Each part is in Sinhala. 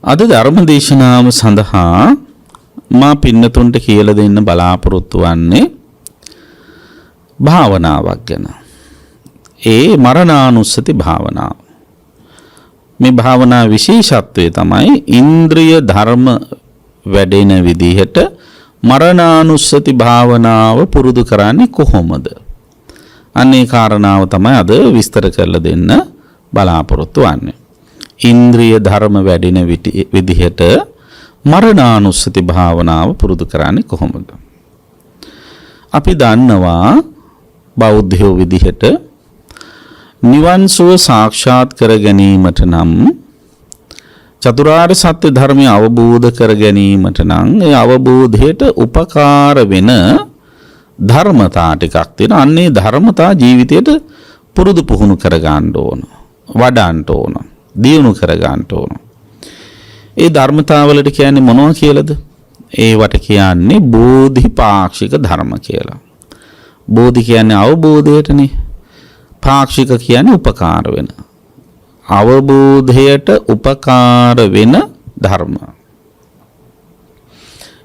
අද ධර්ම දේශනාව සඳහා මා පින්නතුන්ට කියලා දෙන්න බලාපොරොත්තු වන්නේ භාවනාවක් ගැන. ඒ මරණානුස්සති භාවනාව. මේ භාවනා විශේෂත්වය තමයි ඉන්ද්‍රිය ධර්ම වැඩෙන විදිහට මරණානුස්සති භාවනාව පුරුදු කරන්නේ කොහොමද? අනේ කාරණාව තමයි අද විස්තර කරලා දෙන්න බලාපොරොත්තු වන්නේ. ඉන්ද්‍රිය ධර්ම වැඩෙන විදිහට මරණානුස්සති භාවනාව පුරුදු කරන්නේ කොහොමද? අපි දන්නවා බෞද්ධයෝ විදිහට නිවන් සුව සාක්ෂාත් කර ගැනීමට නම් චතුරාර්ය සත්‍ය ධර්මය අවබෝධ කර ගැනීමට නම් ඒ අවබෝධයට උපකාර වෙන ධර්මතා ටිකක් තියෙනවා. අන්නේ ධර්මතා ජීවිතයට පුරුදු පුහුණු කර ගන්න ඕන, වඩන්න ඕන, දියුණු කර ගන්න ඕන. ඒ ධර්මතාවලට කියන්නේ මොනවා කියලාද? ඒවට කියන්නේ බෝධිපාක්ෂික ධර්ම කියලා. බෝධි කියන්නේ අවබෝධයටනේ. පාක්ෂික කියන්නේ උපකාර වෙන. අවබෝධයට උපකාර වෙන ධර්ම.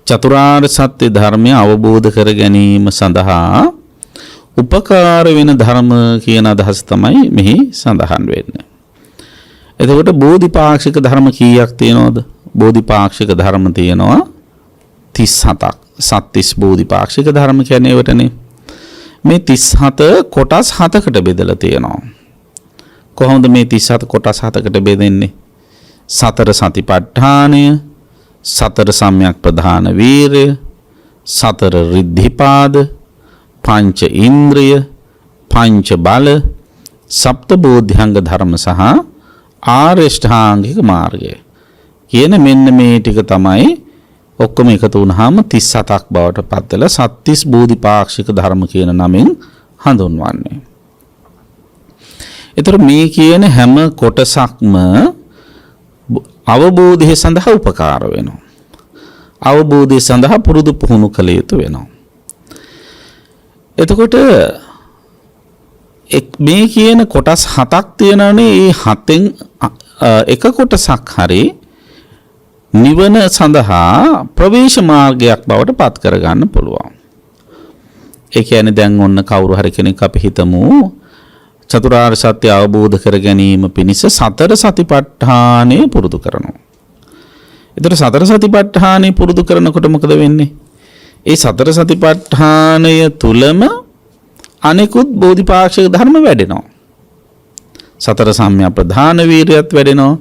චතුරාර්ය සත්‍ය ධර්මය අවබෝධ කර ගැනීම සඳහා උපකාර වෙන ධර්ම කියන අදහස තමයි මෙහි සඳහන් වෙන්නේ. එතකොට බෝධිපාක්ෂික ධර්ම කීයක් තියෙනවද? බෝධිපාක්ෂික ධර්ම තියෙනවා 37ක්. සත්‍තිස් බෝධිපාක්ෂික ධර්ම කියන්නේ ඒවටනේ. මේ 37 කොටස් 7කට බෙදලා තියෙනවා. කොහොමද මේ 37 කොටස් 7කට බෙදෙන්නේ? සතර සතිපට්ඨානය, සතර සම්‍යක් ප්‍රධාන වීරය, සතර රිද්ධිපාද, පංච ඉන්ද්‍රිය, පංච බල, සප්ත බෝධ්‍යංග ධර්ම සහ ආරෂ්ඨාංගික මාර්ගය කියන මෙන්න මේ ටික තමයි ඔක්කොම එකතු වුණාම 37ක් බවට පත් වෙලා සත්‍තිස් බෝධිපාක්ෂික ධර්ම කියන නමින් හඳුන්වන්නේ. ඒතර මේ කියන හැම කොටසක්ම අවබෝධය සඳහා උපකාර වෙනවා. අවබෝධය සඳහා පුරුදු පුහුණු කළ යුතු වෙනවා. එතකොට මේ කියන කොටස් 7ක් තියෙනවනේ. ඒ 7න් එක කොටසක් හරි නිවන සඳහා ප්‍රවේශ මාර්ගයක් බවට පත් කරගන්න පුළුවන්. ඒ කියන්නේ දැන් ඔන්න කවුරු හරි කෙනෙක් අපි හිතමු චතුරාර්ය සත්‍ය අවබෝධ කර ගැනීම පිණිස සතර සතිපට්ඨානය පුරුදු කරනවා. ඒතර සතර සතිපට්ඨානය පුරුදු කරනකොට මොකද වෙන්නේ? ඒ සතර සතිපට්ඨානය තුලම අනෙකුත් බෝධිපාක්ෂික ධර්ම වැඩෙනවා. සතර සම්‍යක් ප්‍රධාන වීර්යයත් වැඩෙනවා,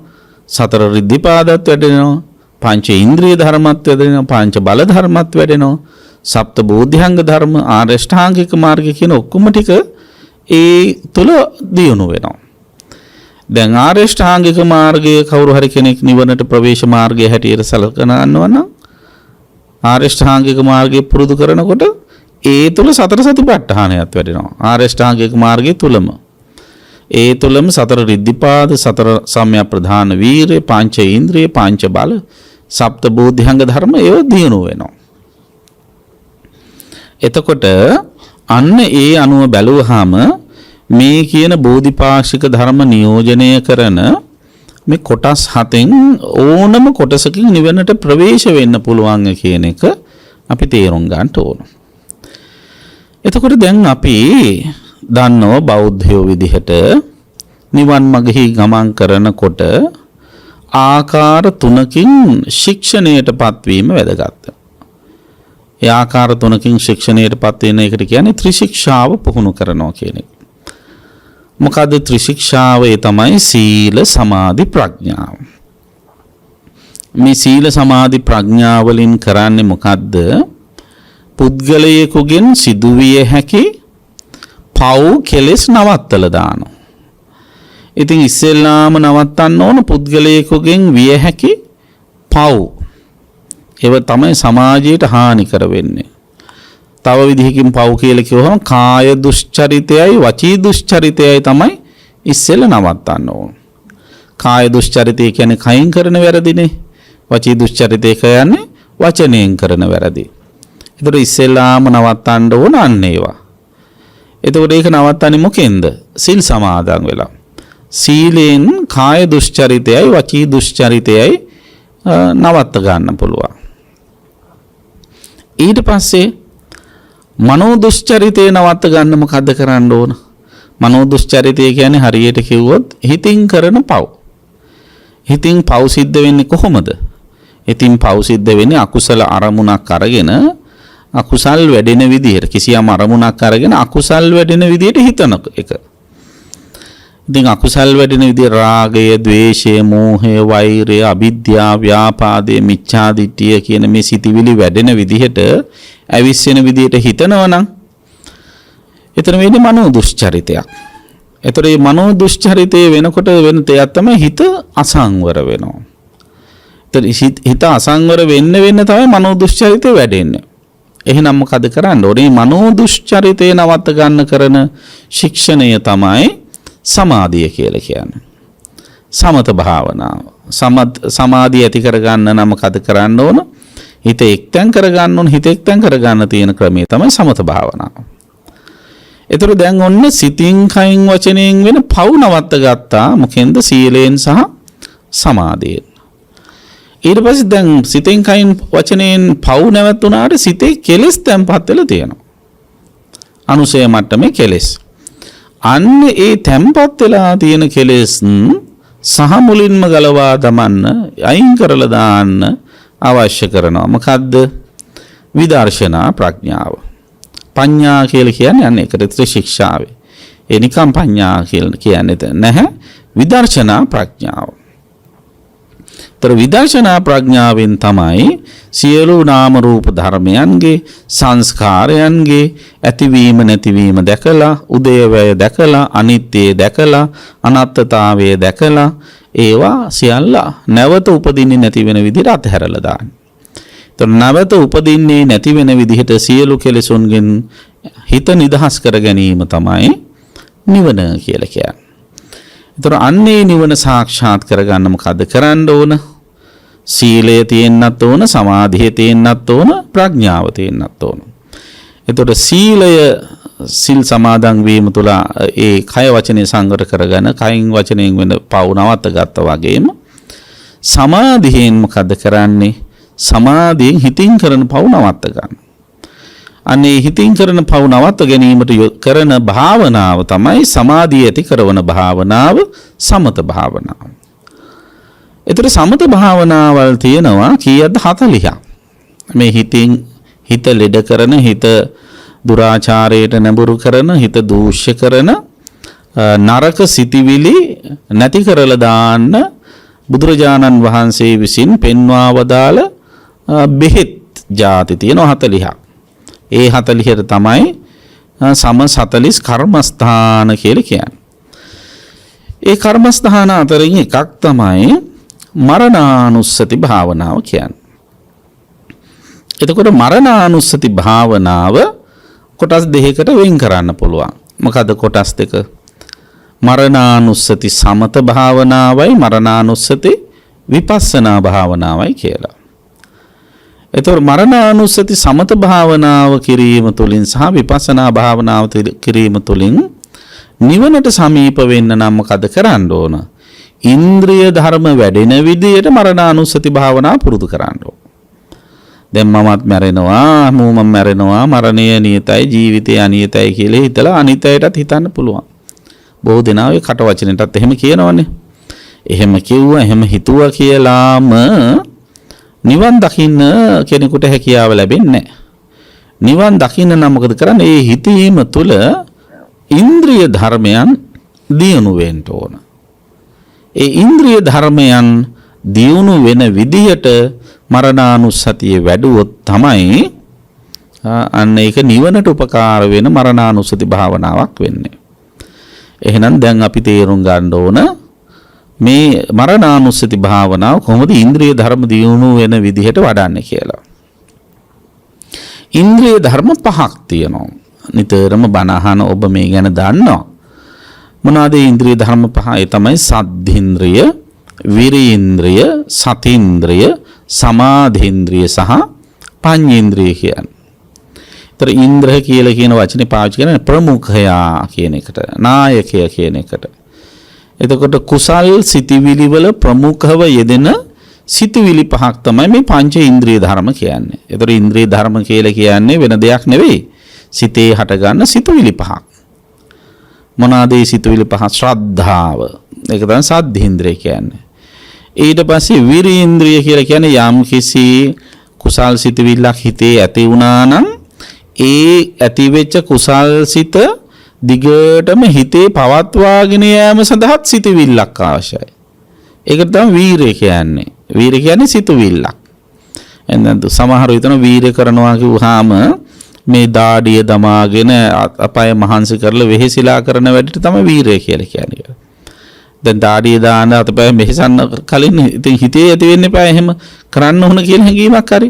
සතර රිද්ධිපාදත් වැඩෙනවා, පංච ඉන්ද්‍රිය ධර්මත් වැඩෙනවා, පංච බල ධර්මත් වැඩෙනවා, සප්ත බෝධ්‍යංග ධර්ම, ආරෂ්ඨාංගික මාර්ගය කියන ඔක්කොම ටික ඒ තුල දියුණු වෙනවා. දැන් ආරෂ්ඨාංගික මාර්ගය කවුරු හරි කෙනෙක් නිවනට ප්‍රවේශ මාර්ගය හැටියට සලකනවා නම් ආරෂ්ඨාංගික මාර්ගය පුරුදු කරනකොට ඒ තුල සතර සතිපට්ඨානයත් වැඩෙනවා. ආරෂ්ඨාංගික මාර්ගය තුලම ඒ තුලම සතර රිද්ධිපාද, සතර සම්‍යක් ප්‍රධාන වීර්ය, පංච ඉන්ද්‍රිය, පංච බල, සප්ත බෝධ්‍යංග ධර්ම ඒව දියුණු වෙනවා. එතකොට අන්න ඒ අනුව බැලුවාම මේ කියන බෝධිපාක්ෂික ධර්ම නියෝජනය කරන මේ කොටස් 7න් ඕනම කොටසකින් නිවනට ප්‍රවේශ වෙන්න පුළුවන් කියන එක අපි තේරුම් ගන්න ඕන. එතකොට දැන් අපි දන්නවා බෞද්ධයෝ විදිහට නිවන් මගෙහි ගමන් කරනකොට ආකාර 3කින් ශික්ෂණයටපත් වීම වැදගත්. ඒ ආකාර 3කින් ශික්ෂණයටපත් වෙන එකට කියන්නේ ත්‍රිශික්ෂාව පුහුණු කරනවා කියන එක. මොකද ත්‍රිශික්ෂාව ඒ තමයි සීල, සමාධි, ප්‍රඥාව. මේ සීල, සමාධි, ප්‍රඥා වලින් කරන්නේ මොකද්ද? පුද්ගලයෙකුගෙන් සිදුවිය හැකි පව් කෙලෙස් නවත්තලා දානවා. ඉතින් ඉස්සෙල්ලාම නවත්තන්න ඕන පුද්ගලයෙකුගෙන් විය හැකි පව්. ඒව තමයි සමාජයට හානි කර වෙන්නේ. තව විදිහකින් පව් කියලා කිව්වහම කාය දුෂ්චරිතයයි වචී දුෂ්චරිතයයි තමයි ඉස්සෙල්ලා නවත්තන්න ඕන. කාය දුෂ්චරිතය කියන්නේ කයින් කරන වැරදිනේ. වචී දුෂ්චරිතය කියන්නේ වචනයෙන් කරන වැරදි. ඒතර ඉස්සෙල්ලාම නවත්තන්න ඕන අන්න ඒවා. එතකොට ඒක නවත්තන්නේ මොකෙන්ද? සිල් සමාදන් වෙලා. සීලෙන් කාය දුෂ්චරිතයයි වචී දුෂ්චරිතයයි නවත්ත ගන්න පුළුවන්. ඊට පස්සේ මනෝ දුෂ්චරිතේ නවත්ත ගන්න මොකද්ද කරන්න ඕන? මනෝ දුෂ්චරිතය කියන්නේ හරියට කිව්වොත් හිතින් කරන පව්. හිතින් පව් සිද්ධ වෙන්නේ කොහොමද? ඉතින් පව් සිද්ධ වෙන්නේ අකුසල අරමුණක් අරගෙන අකුසල් වැඩෙන විදිහට, කිසියම් අරමුණක් අරගෙන අකුසල් වැඩෙන විදිහට හිතන එක. ඉතින් අකුසල් වැඩෙන විදිහ රාගය, ద్వේෂය, මෝහය, වෛරය, අවිද්‍යාව, ව්‍යාපාදය, මිච්ඡාදිට්ඨිය කියන මේ සිතිවිලි වැඩෙන විදිහට, අවිස්සෙන විදිහට හිතනවා නම් එතන වෙන්නේ මනෝ දුෂ්චරිතයක්. එතකොට මේ මනෝ දුෂ්චරිතය වෙනකොට වෙන දෙයක් තමයි හිත අසංවර වෙනවා. හිත අසංවර වෙන්න තමයි මනෝ දුෂ්චරිතය වැඩෙන්නේ. එහෙනම් මොකද කරන්න ඕනේ? මනෝ දුෂ්චරිතේ නවත්ත ගන්න කරන ශික්ෂණය තමයි සමාධිය කියලා කියන්නේ. සමත භාවනාව. සමාධිය ඇති කර ගන්න නම් මොකද කරන්න ඕන? හිත එක්තෙන් කර ගන්න ඕන. හිත එක්තෙන් කර ගන්න තියෙන ක්‍රමය තමයි සමත භාවනාව. ඒතර දැන් ඔන්න සිතින් කයින් වචනයෙන් වෙන පව් නවත්ත ගත්තා. මොකෙන්ද? සීලයෙන් සහ සමාධියෙන්. ඊට පස්සේ දැන් සිතෙන් කයින් වචනයෙන් පව් නැවතුණාට සිතේ කෙලෙස් තැම්පත් වෙලා තියෙනවා. අනුසය මට්ටමේ කෙලෙස්. අන්න ඒ තැම්පත් වෙලා තියෙන කෙලෙස් සහ මුලින්ම ගලවා දමන්න, අයින් කරලා දාන්න අවශ්‍ය කරනවා. මොකද්ද? විදර්ශනා ප්‍රඥාව. පඤ්ඤා කියලා කියන්නේ අන්න ඒකට ත්‍රිශික්ෂාවේ. ඒ නිකම් පඤ්ඤා කියලා කියන්නේ නැහැ. විදර්ශනා ප්‍රඥාව. තර විදර්ශනා ප්‍රඥාවෙන් තමයි සියලු නාම රූප ධර්මයන්ගේ සංස්කාරයන්ගේ ඇතිවීම නැතිවීම දැකලා, උදේවැය දැකලා, අනිත්‍ය දැකලා, අනත්තතාවය දැකලා, ඒවා සියල්ල නැවත උපදින්නේ නැති වෙන විදිහට අතහැරලා දාන්නේ. තර නැවත උපදින්නේ නැති වෙන විදිහට සියලු කෙලෙසුන්ගෙන් හිත නිදහස් කර ගැනීම තමයි නිවන කියලා කියන්නේ. ඒතර අන්නේ නිවන සාක්ෂාත් කරගන්න මොකද කරන්න ඕන? සීලය තියෙන්නත් ඕන, සමාධිය තියෙන්නත් ඕන, ප්‍රඥාව තියෙන්නත් ඕන. ඒතර සීලය, සිල් සමාදන් වීම තුළ ඒ කය වචනේ සංවර කරගෙන කයින් වචනයෙන් වෙන පව් නවත්ත ගත්තා වගේම සමාධියෙන් මොකද කරන්නේ? සමාධියෙන් හිතින් කරන පව් නවත්ත ගන්න. අනේ හිතින් කරන පව් නවත්ත ගැනීමට කරන භාවනාව තමයි සමාධිය ඇති කරන භාවනාව, සමත භාවනාව. ඒතර සමත භාවනාවල් තියෙනවා කීයද? 40ක්. මේ හිතින් හිත ලෙඩ කරන, හිත දුරාචාරයට නැඹුරු කරන, හිත දූෂ්‍ය කරන නරක සිටිවිලි නැති කරලා දාන්න බුදුරජාණන් වහන්සේ විසින් පෙන්වා වදාළ බෙහෙත් ಜಾති තියෙනවා 40ක්. ඒ 40ට තමයි සම 40 කර්මස්ථාන කියලා කියන්නේ. ඒ කර්මස්ථාන අතරින් එකක් තමයි මරණානුස්සති භාවනාව කියන්නේ. එතකොට මරණානුස්සති භාවනාව කොටස් දෙකකට වෙන් කරන්න පුළුවන්. මොකද කොටස් දෙක? මරණානුස්සති සමත භාවනාවයි, මරණානුස්සති විපස්සනා භාවනාවයි කියලා. එතකොට මරණානුස්සති සමත භාවනාව කිරීම තුළින් සහ විපස්සනා භාවනාව කිරීම තුළින් නිවනට සමීප වෙන්න නම් මොකද කරන්න ඕන? ඉන්ද්‍රිය ධර්ම වැඩෙන විදියට මරණානුස්සති භාවනාව පුරුදු කරන්න ඕන. දැන් මමත් මැරෙනවා, මම මැරෙනවා, මරණය නියතයි, ජීවිතය අනියතයි කියලා හිතලා අනිත් අයටත් හිතන්න පුළුවන්. බොහෝ දෙනා ඔය කට වචනෙටත් එහෙම කියනවනේ. එහෙම කිව්වා, එහෙම හිතුවා කියලාම නිවන් දකින්න කෙනෙකුට හැකියාව ලැබෙන්නේ නැහැ. නිවන් දකින්න නම් මොකද කරන්නේ? ඒ හිතීම තුළ ඉන්ද්‍රිය ධර්මයන් දියුණු වෙන්න ඕන. ඒ ඉන්ද්‍රිය ධර්මයන් දියුණු වෙන විදියට මරණානුස්සතිය වැඩුවොත් තමයි අන්න ඒක නිවනට උපකාර වෙන මරණානුස්සති භාවනාවක් වෙන්නේ. එහෙනම් දැන් අපි තේරුම් ගන්න ඕන මේ මරණානුස්සති භාවනාව කොහොමද ඉන්ද්‍රිය ධර්ම දියුණු වෙන විදිහට වඩන්නේ කියලා. ඉන්ද්‍රිය ධර්ම පහක් තියෙනවා. නිතරම බණ අහන ඔබ මේ ගැන දන්නවා. මොනවාද ඉන්ද්‍රිය ධර්ම පහ? ඒ තමයි සද්ධින්ද්‍රිය, විරීන්ද්‍රිය, සතින්ද්‍රිය, සමාධින්ද්‍රිය සහ පඤ්චේන්ද්‍රිය කියන්නේ. ඒතර ඉන්ද්‍රිය කියලා කියන වචනේ පාවිච්චි කරන්නේ ප්‍රමුඛයා කියන එකට, නායකයා කියන එකට. එතකොට කුසල් සිතිවිලි වල ප්‍රමුඛව යෙදෙන සිතුවිලි පහක් තමයි මේ පංච ඉන්ද්‍රිය ධර්ම කියන්නේ. ඒතර ඉන්ද්‍රිය ධර්ම කියලා කියන්නේ වෙන දෙයක් නෙවෙයි. සිතේ හටගන්න සිතුවිලි පහක්. මොනවාද මේ සිතුවිලි පහ? ශ්‍රද්ධාව. ඒක තමයි සද්ධින්ද්‍රිය කියන්නේ. ඊට පස්සේ විරීන්ද්‍රිය කියලා කියන්නේ යම් කිසි කුසල් සිතුවිල්ලක් හිතේ ඇති වුණා නම් ඒ ඇති වෙච්ච කුසල් සිත දිගටම හිතේ පවත්වාගෙන යාම සඳහා සිතුවිල්ලක් අවශ්‍යයි. ඒකට තමයි වීරය කියන්නේ. වීරය කියන්නේ සිතුවිල්ලක්. එහෙනම් සමහරව හිතන වීරය කරනවා කිව්වහම මේ දාඩිය දමාගෙන අපය මහන්සි කරලා වෙහෙසිලා කරන වැඩට තමයි වීරය කියලා කියන්නේ. දැන් දාඩිය දාන අතපය මෙහෙසන්න කලින් ඉතින් හිතේ ඇති වෙන්න එපා එහෙම කරන්න ඕන කියලා හැඟීමක් හරි.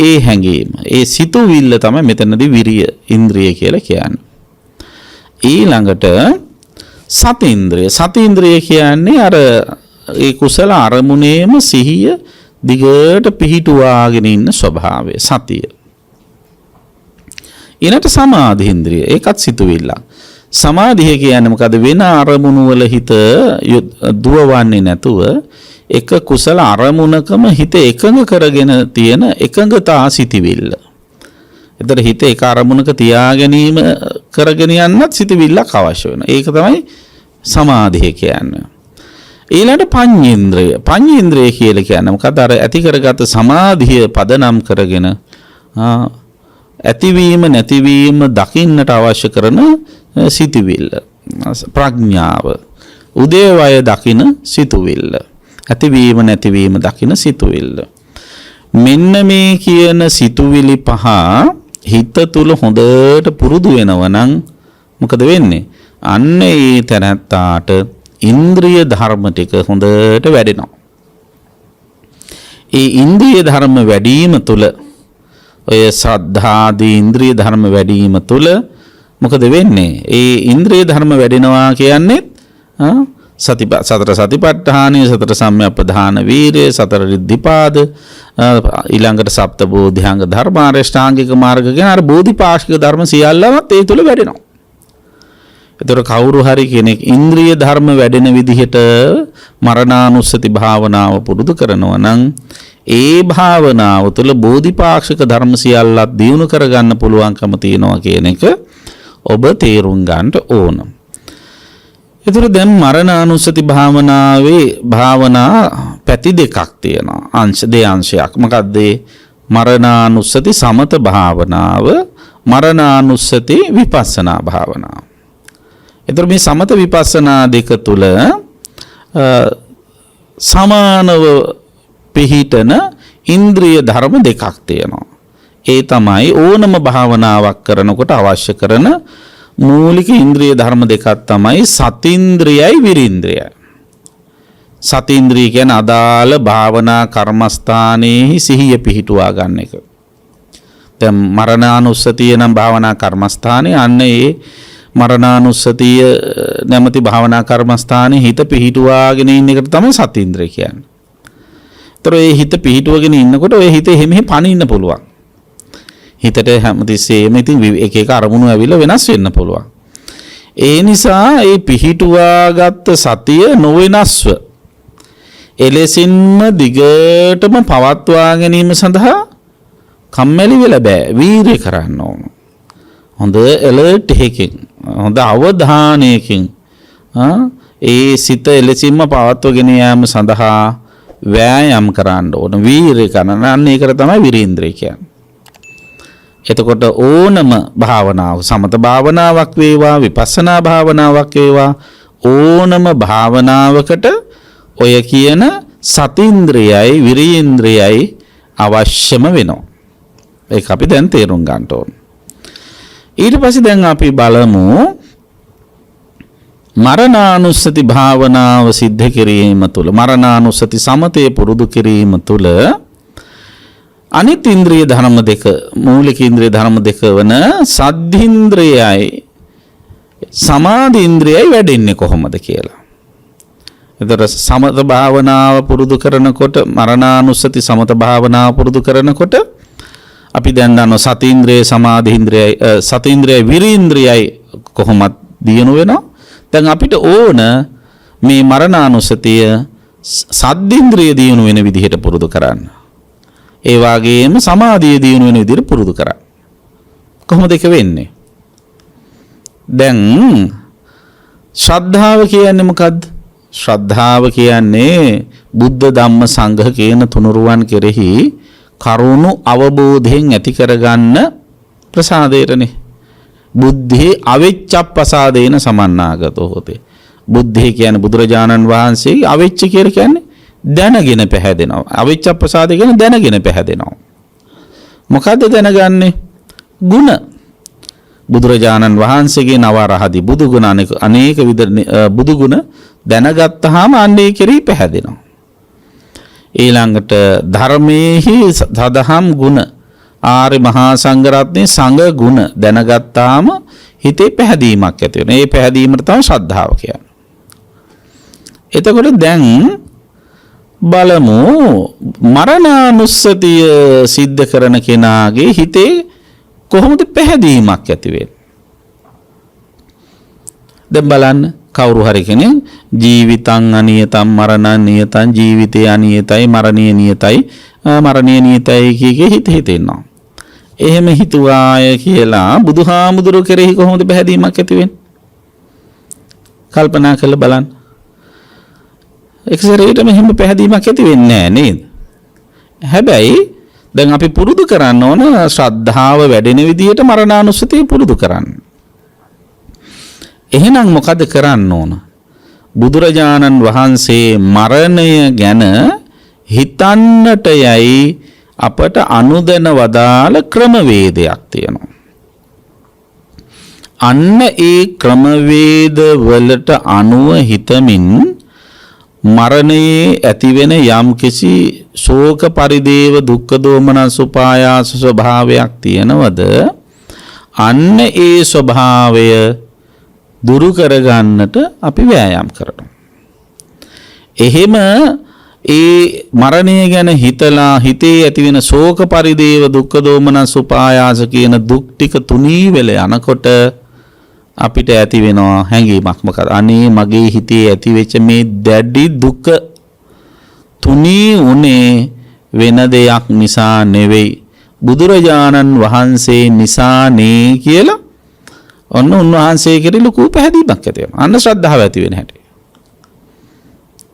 ඒ හැඟීම. ඒ සිතුවිල්ල තමයි මෙතනදී විරිය ඉන්ද්‍රිය කියලා කියන්නේ. ඊළඟට සතීන්ද්‍රිය. සතීන්ද්‍රිය කියන්නේ අර ඒ කුසල අරමුණේම සිහිය දිගට පිහිටුවාගෙන ඉන්න ස්වභාවය සතිය. ඊළඟට සමාධීන්ද්‍රිය. ඒකත් සිතුවිල්ලක්. සමාධිය කියන්නේ මොකද? වෙන අරමුණු වල හිත දුවවන්නේ නැතුව එක කුසල අරමුණකම හිත එකඟ කරගෙන තියෙන එකඟතා සිටිවිල්ල. එතන හිත එක අරමුණක තියා ගැනීම කරගෙන යන්නත් සිටිවිල්ලක් අවශ්‍ය වෙනවා. ඒක තමයි සමාධිය කියන්නේ. ඊළඟට පඤ්චේන්ද්‍රය. පඤ්චේන්ද්‍රය කියලා කියන්නේ මොකද? අර ඇති කරගත් සමාධිය පදනම් කරගෙන ඇතිවීම නැතිවීම දකින්නට අවශ්‍ය කරන සිතුවිල්ල. ප්‍රඥාව. උදේවය දකින සිතුවිල්ල. ඇතිවීම නැතිවීම දකින සිතුවිල්ල. මෙන්න මේ කියන සිතුවිලි පහ හිත තුල හොඳට පුරුදු වෙනවා නම් මොකද වෙන්නේ? අන්න ඒ තැනත්තාට ඉන්ද්‍රිය ධර්ම ටික හොඳට වැඩෙනවා. ඒ ඉන්ද්‍රිය ධර්ම වැඩිම තුල ඔය ශ්‍රද්ධාදී ඉන්ද්‍රිය ධර්ම වැඩිම තුල මොකද වෙන්නේ? ඒ ඉන්ද්‍රිය ධර්ම වැඩෙනවා කියන්නේ සතර සතිපට්ඨානය, සතර සම්‍යක්ප්‍රධාන වීර්ය, සතර රිද්ධිපාද, ඊළඟට සප්ත බෝධිංග ධර්ම, අෂ්ටාංගික මාර්ග කියන අර බෝධිපාක්ෂික ධර්ම සියල්ලමත් ඒ තුල වැඩෙනවා. ඒතර කවුරු හරි කෙනෙක් ඉන්ද්‍රිය ධර්ම වැඩෙන විදිහට මරණානුස්සති භාවනාව පුරුදු කරනවා නම් ඒ භාවනාව තුළ බෝධිපාක්ෂික ධර්ම සියල්ලත් දියුණු කරගන්න පුළුවන්කම තියෙනවා කියන එක ඔබ තේරුම් ගන්නට ඕන. ඒතර දැන් මරණානුස්සති භාවනා පැති දෙකක් තියෙනවා. දෙඅංශයක්. මොකක්ද? මරණානුස්සති සමත භාවනාව, මරණානුස්සති විපස්සනා භාවනාව. ඒතර මේ සමත විපස්සනා දෙක තුල සමානව පිහිටන ඉන්ද්‍රිය ධර්ම දෙකක් තියෙනවා. ඒ තමයි ඕනම භාවනාවක් කරනකොට අවශ්‍ය කරන මූලික ඉන්ද්‍රිය ධර්ම දෙකක් තමයි සතීන්ද්‍රියයි විරීන්ද්‍රියයි. සතීන්ද්‍රිය කියන්නේ අදාළ භාවනා කර්මස්ථානයේ සිහිය පිහිටුවා ගන්න එක. දැන් මරණානුස්සතිය නම් භාවනා කර්මස්ථානයේ අන්න ඒ මරණානුස්සතිය නැමැති භාවනා කර්මස්ථානයේ හිත පිහිටුවාගෙන ඉන්න එකට තමයි සතීන්ද්‍රිය කියන්නේ. ඒතර ඒ හිත පිහිටුවගෙන ඉන්නකොට ඔය හිත එහෙම පනින්න පුළුවන්. හිතට හැමතිස්සෙම ඉතින් එක එක අරමුණු ඇවිල්ලා වෙනස් වෙන්න පුළුවන්. ඒ නිසා ඒ පිහිටුවාගත් සතිය නොවෙනස්ව එලෙසින්ම දිගටම පවත්වා ගැනීම සඳහා කම්මැලි වෙලා බෑ. වීර්ය කරන්න ඕන. හොඳ ඇලර්ට් එකකින්, හොඳ අවධානයකින් ඒ සිත එලෙසින්ම පවත්වාගෙන යාම සඳහා වෑයම් කරන්න ඕන. වීර්ය කරන අන්න ඒකට තමයි විරීන්ද්‍රය කියන්නේ. එතකොට ඕනම භාවනාවක්, සමත භාවනාවක් වේවා, විපස්සනා භාවනාවක් වේවා, ඕනම භාවනාවකට ඔය කියන සතීන්ද්‍රයයි විරීන්ද්‍රයයි අවශ්‍යම වෙනවා. ඒක අපි දැන් තේරුම් ගන්න ඕන. ඊට පස්සේ දැන් අපි බලමු මරණානුස්සති භාවනාව සිද්ධ කිරීම තුළ, මරණානුස්සති සමතය පුරුදු කිරීම තුළ අනිත් ඉන්ද්‍රිය ධර්ම දෙක, මූලික ඉන්ද්‍රිය ධර්ම දෙක වන සද්ධින්ද්‍රයයි සමාධි ඉන්ද්‍රියයි වැඩෙන්නේ කොහොමද කියලා. එතකොට සමත භාවනාව පුරුදු කරනකොට, මරණානුස්සති සමත භාවනාව පුරුදු කරනකොට අපි දැන් දන්නවා සතීන්ද්‍රය, සමාධි ඉන්ද්‍රියයි, සතීන්ද්‍රයයි විරීන්ද්‍රයයි කොහොමද දියුණු වෙනවා. දැන් අපිට ඕන මේ මරණානුස්සතිය සද්දේන්ද්‍රිය දියුණු වෙන විදිහට පුරුදු කරන්න. ඒ වගේම සමාධිය දියුණු වෙන විදිහට පුරුදු කරන්න. කොහොමද ඒක වෙන්නේ? දැන් ශ්‍රද්ධාව කියන්නේ මොකද්ද? ශ්‍රද්ධාව කියන්නේ බුද්ධ ධම්ම සංඝ කියන තුනුරුවන් කෙරෙහි කරුණු අවබෝධයෙන් ඇති කරගන්න ප්‍රසාදයටනේ. බුද්ධි අවිච්ඡප්පසාදේන සමන්නාගතෝ හොතේ. බුද්ධි කියන්නේ බුදුරජාණන් වහන්සේගේ අවිච්ඡ කියලා කියන්නේ දැනගෙන පැහැදෙනවා. අවිච්ඡප්පසාදේ කියන්නේ දැනගෙන පැහැදෙනවා. මොකද්ද දැනගන්නේ? ಗುಣ. බුදුරජාණන් වහන්සේගේ නවරහදී බුදු ගුණ අනේක විද බුදු ගුණ දැනගත්තාම අන්නේ කෙරෙහි පැහැදෙනවා. ඊළඟට ධර්මයේහි සදහම් ගුණ ආර්ය මහා සංඝරත්නයේ සංඝ ගුණ දැනගත්තාම හිතේ පැහැදීමක් ඇති වෙනවා. ඒ පැහැදීමට තමයි ශ්‍රද්ධාව කියන්නේ. එතකොට දැන් බලමු මරණානුස්සතිය සිද්ධ කරන කෙනාගේ හිතේ කොහොමද පැහැදීමක් ඇති වෙන්නේ? දැන් බලන්න කවුරු හරි කෙනෙක් ජීවිතං අනියතං මරණං නියතං ජීවිතේ අනියතයි මරණීය නියතයි මරණීය නියතයි කිය හිතෙන්නවා. එහෙම හිතුවාය කියලා බුදුහාමුදුරු කෙරෙහි කොහොමද පැහැදීමක් ඇති වෙන්නේ? කල්පනා කරලා බලන්න. එක්සරේටම එහෙම පැහැදීමක් ඇති වෙන්නේ නැහැ නේද? හැබැයි දැන් අපි පුරුදු කරන්න ඕන ශ්‍රද්ධාව වැඩෙන විදිහට මරණානුස්සතිය පුරුදු කරන්න. එහෙනම් මොකද කරන්න ඕන? බුදුරජාණන් වහන්සේ මරණය ගැන හිතන්නට යයි අපට අනුදැන වදාළ ක්‍රමවේදයක් තියෙනවා. අන්න ඒ ක්‍රමවේද වලට අනුව හිතමින් මරණයේ ඇතිවෙන යම්කිසි ශෝක පරිදේව දුක්ඛ දෝමනස් උපායාස ස්වභාවයක් තියෙනවද? අන්න ඒ ස්වභාවය දුරු කරගන්නට අපි වෑයම් කරනවා. එහෙම ඒ මරණය ගැන හිතලා හිතේ ඇතිවෙන ශෝක පරිදේව දුක්ඛ දෝමනස් උපායාස කියන දුක් ටික තුනී වෙල යනකොට අපිට ඇති වෙනවා හැඟීමක්. මොකද අනේ මගේ හිතේ ඇති වෙච්ච මේ දැඩි දුක තුනී උනේ වෙන දෙයක් නිසා නෙවෙයි බුදුරජාණන් වහන්සේ නිසා නේ කියලා ඔන්න උන්වහන්සේ කෙරෙහි ලොකු පැහැදීමක් ඇති වෙනවා. අන්න ශ්‍රද්ධාව ඇති වෙන හැටි.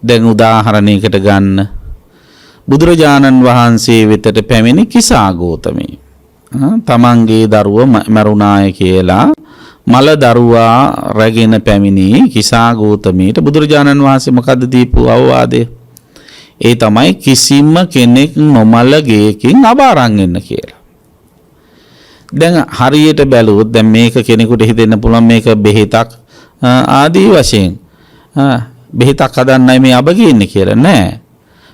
දැන් උදාහරණයකට ගන්න බුදුරජාණන් වහන්සේ වෙතට පැමිණි කිසා ගෝතමී තමන්ගේ දරුව මරුණාය කියලා මල දරුවා රැගෙන පැමිණි කිසා ගෝතමීට බුදුරජාණන් වහන්සේ මොකද්ද දීපු අවවාදය? ඒ තමයි කිසිම කෙනෙක් නොමල ගේකින් අබ අරන් එන්න කියලා. දැන් හරියට බැලුවොත් දැන් මේක කෙනෙකුට හිතෙන්න පුළුවන් මේක බෙහෙතක් ආදී වශයෙන් බෙහෙතක් හදන්නයි මේ අබ ගේන්නේ කියලා. නෑ.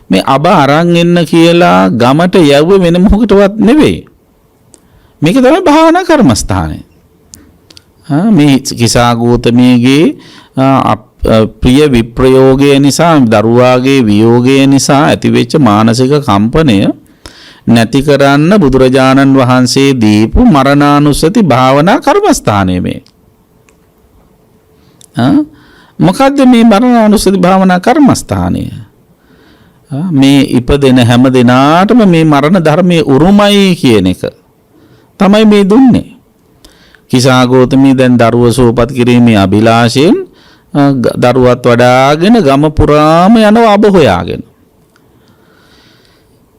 මේ අබ අරන් එන්න කියලා ගමට යවුවේ වෙන මොකටවත් නෙවෙයි. මේක තමයි භාවනා කර්මස්ථානය. මේ කිසා ගෝතමීගේ ප්‍රිය විප්‍රයෝගය නිසා දරුවාගේ වියෝගය නිසා ඇතිවෙච්ච මානසික කම්පනය නැති කරන්න බුදුරජාණන් වහන්සේ දීපු මරණානුස්සති භාවනා කර්මස්ථානය මේ. මොකද්ද මේ මරණානුස්සති භාවනා කර්මස්ථානය? මේ ඉපදෙන හැම දිනාටම මේ මරණ ධර්මයේ උරුමයි කියන එක තමයි මේ දුන්නේ. කිසා ගෝතමී දැන් දරුව සෝපත් කිරීමේ අභිලාෂයෙන් දරුවත් වඩාගෙන ගම පුරාම යනවා අබ හොයාගෙන.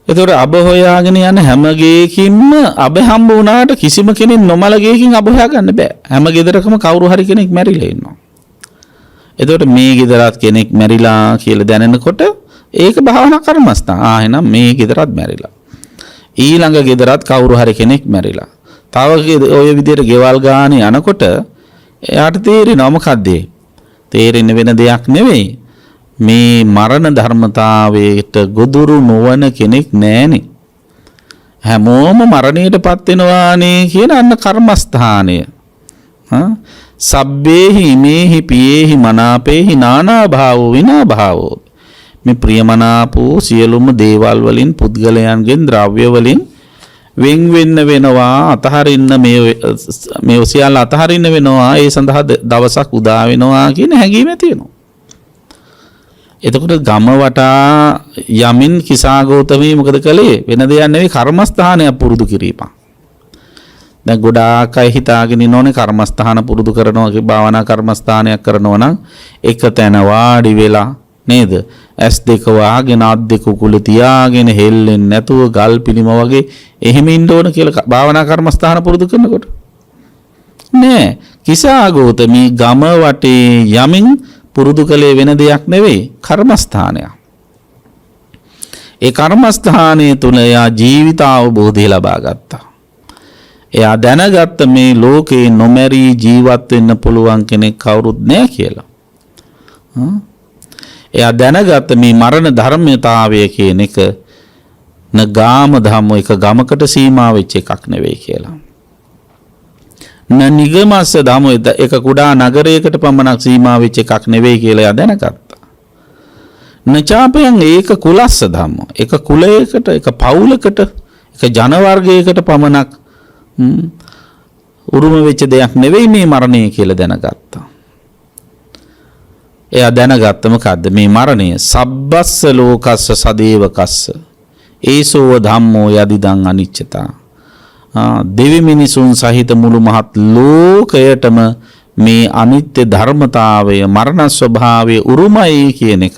එතකොට අබ හොයාගෙන යන හැම ගේකින්ම අබ හම්බ වුණාට කිසිම කෙනෙක් නොමල ගේකින් අබ හොයාගන්න බෑ. හැම ගෙදරකම කවුරු හරි කෙනෙක් මැරිලා ඉන්නවා. එතකොට මේ ගෙදරත් කෙනෙක් මැරිලා කියලා දැනෙනකොට ඒක භාවනා කර්මස්ථාන. එහෙනම් මේ ගෙදරත් මැරිලා. ඊළඟ ගෙදරත් කවුරු හරි කෙනෙක් මැරිලා. තව ඔය විදිහට ගෙවල් ගානේ යනකොට එයාට තේරෙනවා මොකද්ද? තේරෙන්න වෙන දෙයක් නෙවෙයි. මේ මරණ ධර්මතාවයට ගොදුරු නොවන කෙනෙක් නැහනේ. හැමෝම මරණයටපත් වෙනවානේ කියන අන්න කර්මස්ථානය. සබ්බේහි මේහි පියේහි මනාපේහි නානා භාවෝ විනා භාවෝ. මේ ප්‍රියමනාපෝ සියලුම දේවල් වලින් පුද්ගලයන්ගෙන් ද්‍රව්‍ය වලින් වෙන් වෙන්න වෙනවා අතහරින්න මේ සියල්ල අතහරින්න වෙනවා. ඒ සඳහා දවසක් උදා වෙනවා කියන හැඟීම තියෙනවා. එතකොට ගම වටා යමින් කිසා ගෞතමී මොකද කළේ? වෙන දෙයක් නෙවෙයි කර්මස්ථානයක් පුරුදු කිරීම. දැන් ගොඩාක් අය හිතාගෙන ඉන්නෝනේ කර්මස්ථාන පුරුදු කරනවා කි භාවනා කර්මස්ථානයක් කරනවා නම් එක තැන වාඩි වෙලා නේද? ඇස් දෙක වහගෙන අත් දෙක උකුල තියාගෙන හෙල්ලෙන්නේ නැතුව ගල් පිළිම වගේ එහෙම ඉන්න ඕන කියලා භාවනා කර්මස්ථාන පුරුදු කරනකොට නෑ. කිසා ගෞතමී ගම වටේ යමින් පුරුදු කළේ වෙන දෙයක් නෙවෙයි කර්මස්ථානයක්. ඒ කර්මස්ථානයේ තුල එයා ජීවිත අවබෝධය ලබා ගත්තා. එයා දැනගත්ත මේ ලෝකේ නොමැරී ජීවත් වෙන්න පුළුවන් කෙනෙක් කවුරුත් නෑ කියලා. එයා දැනගත්ත මේ මරණ ධර්මතාවය කියන එක නගාම ධම්ම එක ගමකට සීමා වෙච්ච එකක් නෙවෙයි කියලා. නිගමස්ස ධම්ම එක කුඩා නගරයකට පමණක් සීමා වෙච්ච එකක් නෙවෙයි කියලා එයා දැනගත්තා. නචාපයන් ඒක කුලස්ස ධම්ම. එක කුලයකට, එක පවුලකට, එක ජන වර්ගයකට පමණක් උරුම වෙච්ච දෙයක් නෙවෙයි මේ මරණය කියලා දැනගත්තා. එයා දැනගත්ත මොකද්ද මේ මරණය? සබ්බස්ස ලෝකස්ස සදේවකස්ස ඒසෝව ධම්මෝ යදිදං අනිච්චතා. දෙවි මිනිසුන් සහිත මුළු මහත් ලෝකයටම මේ අනිත්‍ය ධර්මතාවය මරණ ස්වභාවය උරුමයි කියන එක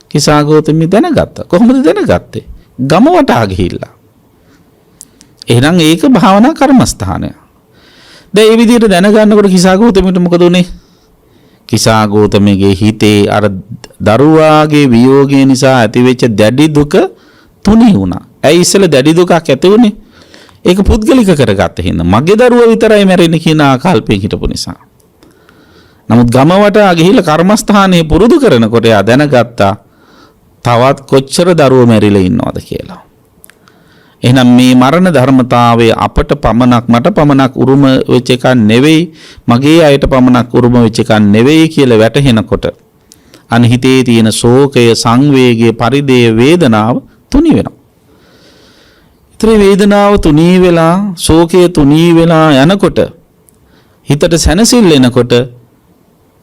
කිසා ගෞතමී දැනගත්තා. කොහොමද දැනගත්තේ? ගම වටා ගිහිල්ලා. එහෙනම් ඒක භාවනා කර්මස්ථානය. දැන් මේ විදිහට දැනගන්නකොට කිසා ගෞතමීට මොකද උනේ? කිසා ගෞතමීගේ හිතේ අර දරුවාගේ වියෝගය නිසා ඇතිවෙච්ච දැඩි දුක තුනී වුණා. ඇයි ඉස්සෙල්ලා දැඩි දුකක් ඇති වුනේ? ඒක පුද්ගලික කරගත්ත හින්දා. මගේ දරුවා විතරයි මැරෙන්නේ කියන ආකල්පයෙන් හිටපු නිසා. නමුත් ගම වටා ගිහිල්ලා කර්මස්ථානයේ පුරුදු කරනකොට එයා දැනගත්තා තවත් කොච්චර දරුවෝ මැරිලා ඉන්නවද කියලා. එහෙනම් මේ මරණ ධර්මතාවය අපට පමණක් මට පමණක් උරුම වෙච්ච එකක් නෙවෙයි, මගේ අයට පමණක් උරුම වෙච්ච එකක් නෙවෙයි කියලා වැටහෙනකොට අනිහිතේ තියෙන ශෝකය, සංවේගය, පරිදේ, වේදනාව තුනී වෙනවා. ඊතර වේදනාව තුනී වෙලා, ශෝකය තුනී වෙලා යනකොට හිතට සැනසෙල්ල එනකොට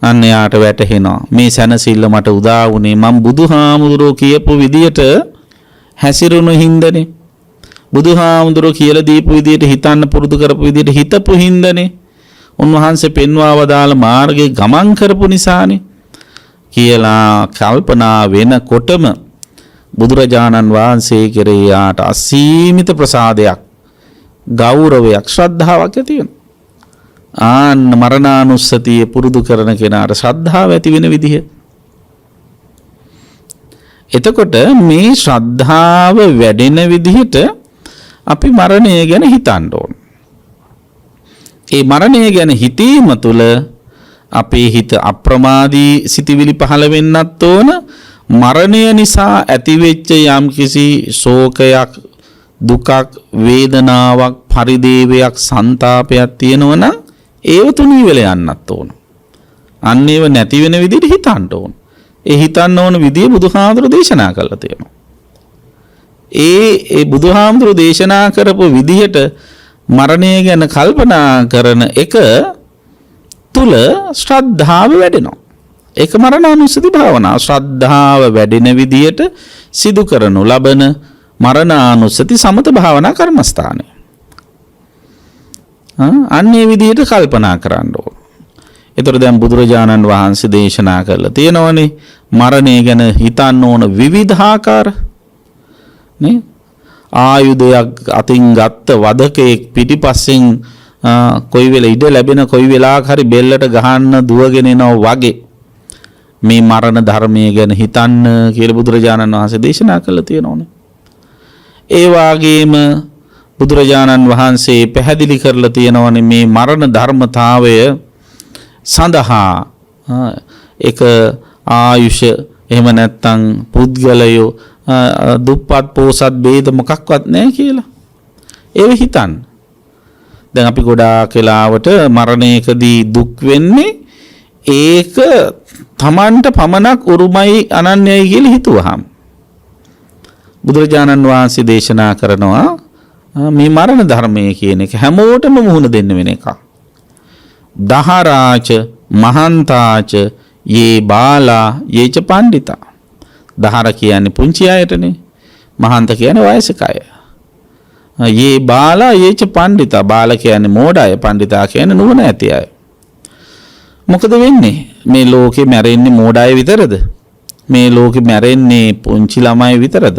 අන්න යාට වැටහෙනවා මේ සැනසෙල්ල මට උදා වුණේ මම බුදුහාමුදුරෝ කියපු විදියට හැසිරුණු හින්දනේ. බුදුහාමුදුරෝ කියලා දීපු විදියට හිතන්න පුරුදු කරපු විදියට හිතපු හින්දනේ. උන්වහන්සේ පෙන්වා වදාළ මාර්ගයේ ගමන් කරපු නිසානේ කියලා කල්පනා වෙනකොටම බුදුරජාණන් වහන්සේ කෙරෙහි යාට අසීමිත ප්‍රසාදයක්, ගෞරවයක්, ශ්‍රද්ධාවක් ඇති වෙනවා. ආන්න මරණානුස්සතිය පුරුදු කරන කෙනාට ශ්‍රද්ධාව ඇති වෙන විදිහ. එතකොට මේ ශ්‍රද්ධාව වැඩෙන විදිහට අපි මරණය ගැන හිතන්න ඕන. ඒ මරණය ගැන හිතීම තුළ අපේ හිත අප්‍රමාදී සිතිවිලි පහළ වෙන්නත් ඕන. මරණය නිසා ඇතිවෙච්ච යම්කිසි ශෝකයක්, දුකක්, වේදනාවක්, පරිදේවයක්, සංතාපයක් තියෙනවා නම් ඒව තුනී වෙලා යන්නත් ඕන. අන්න ඒව නැති වෙන විදිහට හිතන්න ඕන. ඒ හිතන්න ඕන විදිය බුදුහාමුදුරු දේශනා කළා තියෙනවා. ඒ බුදුහාමුදුරු දේශනා කරපු විදිහට මරණය ගැන කල්පනා කරන එක තුල ශ්‍රද්ධාව වැඩෙනවා. ඒක මරණානුස්සති භාවනාව. ශ්‍රද්ධාව වැඩෙන විදිහට සිදු කරනු ලබන මරණානුස්සති සමත භාවනා කර්මස්ථානය. අන්නේ විදිහට කල්පනා කරන්න ඕන. ඒතර දැන් බුදුරජාණන් වහන්සේ දේශනා කළා තියෙනවනේ මරණය ගැන හිතන්න ඕන විවිධාකාර නේ. ආයුධයක් අතින් ගත්ත වදකෙක් පිටිපස්සෙන් කොයි වෙලේ ඉඩ ලැබෙන කොයි වෙලාවක හරි බෙල්ලට ගහන්න දුවගෙන එනවා වගේ මේ මරණ ධර්මයේ ගැන හිතන්න කියලා බුදුරජාණන් වහන්සේ දේශනා කළා තියෙනවනේ. ඒ වාගේම බුදුරජාණන් වහන්සේ පැහැදිලි කරලා තියෙනවනේ මේ මරණ ධර්මතාවය සඳහා එක ආයුෂ එහෙම නැත්නම් පුද්ගලයෝ දුප්පත් පොසත් ભેද මොකක්වත් නැහැ කියලා. ඒව හිතන්න. දැන් අපි ගොඩාක් වෙලාවට මරණයකදී දුක් වෙන්නේ ඒක තමන්ට පමණක් උරුමයි අනන්‍යයි කියලා හිතුවහම. බුදුරජාණන් වහන්සේ දේශනා කරනවා මේ මරණ ධර්මය කියන එක හැමෝටම මුහුණ දෙන්න වෙන එකක්. දහරාච මහන්තාච යේ බාලා යේච පණ්ඩිතා. දහර කියන්නේ පුංචි අයටනේ. මහන්ත කියන්නේ වයසක අය. යේ බාලා යේච පණ්ඩිතා. බාල කියන්නේ මෝඩ අය, පණ්ඩිතා කියන්නේ නුවණ ඇති අය. මොකද වෙන්නේ? මේ ලෝකේ මැරෙන්නේ මෝඩ අය විතරද? මේ ලෝකේ මැරෙන්නේ පුංචි ළමයි විතරද?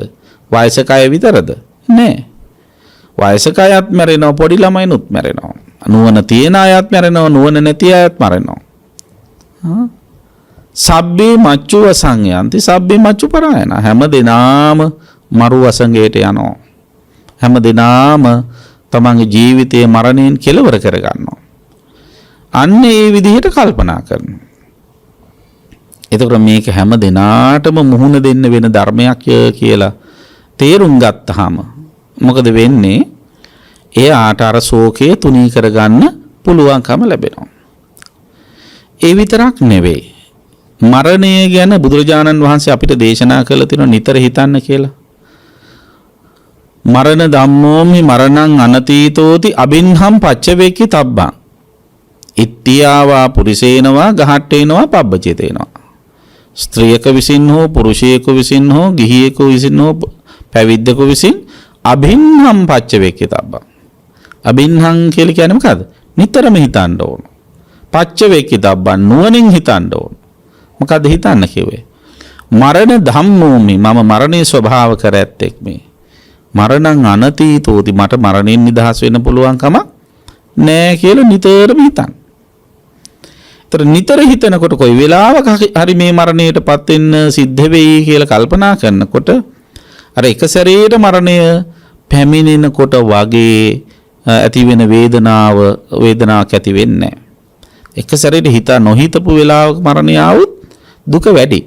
වයසක අය විතරද? නෑ. වයසක අයත් මැරෙනවා, පොඩි ළමයිනුත් මැරෙනවා. නුවණ තියෙන අයත් මැරෙනවා, නුවණ නැති අයත් මැරෙනවා. සබ්බේ මච්චු වසංයන්ති සබ්බේ මච්චු පරායන. හැම දිනාම මරු වසඟයට යනවා. හැම දිනාම තමන්ගේ ජීවිතයේ මරණයෙන් කෙලවර කරගන්නවා. අන්න ඒ විදිහට කල්පනා කරනවා. එතකොට මේක හැම දිනාටම මුහුණ දෙන්න වෙන ධර්මයක් කියලා තේරුම් ගත්තාම මොකද වෙන්නේ? එයාට අර ශෝකය තුනී කරගන්න පුළුවන්කම ලැබෙනවා. ඒ විතරක් නෙවෙයි. මරණය ගැන බුදුරජාණන් වහන්සේ අපිට දේශනා කළ තියෙනවා නිතර හිතන්න කියලා. මරණ ධම්මෝමි මරණං අනතීතෝති අබින්හම් පච්චවේකි තබ්බං. ඉත්‍යාවා පුරිසේනවා ගහට්ටේනවා පබ්බචේතේනවා. ස්ත්‍රියක විසින් හෝ පුරුෂයෙකු විසින් හෝ ගිහියෙකු විසින් හෝ පැවිද්දෙකු විසින් අබින්හම් පච්චවේකි තබ්බං. අබින්හම් කියලා කියන්නේ මොකද්ද? නිතරම හිතන්න ඕන. පච්චවේකි තබ්බං නුවණින් හිතන්න ඕන. මොකද්ද හිතන්න කිව්වේ? මරණ ධම්මෝමි මම මරණේ ස්වභාව කර ඇත්තෙක් මේ. මරණං අනතීතෝති මට මරණයෙන් නිදහස් වෙන්න පුළුවන් කමක් නෑ කියලා නිතරම හිතන්න. ඒතර නිතර හිතනකොට කොයි වෙලාවක හරි මේ මරණයටපත් වෙන්න සිද්ධ වෙයි කියලා කල්පනා කරනකොට අර එක සැරේට මරණය පැමිණෙනකොට වගේ ඇති වෙන වේදනාවක් ඇති වෙන්නේ නෑ. එක සැරේට නොහිතපු වෙලාවක මරණය ආවොත් දුක වැඩි.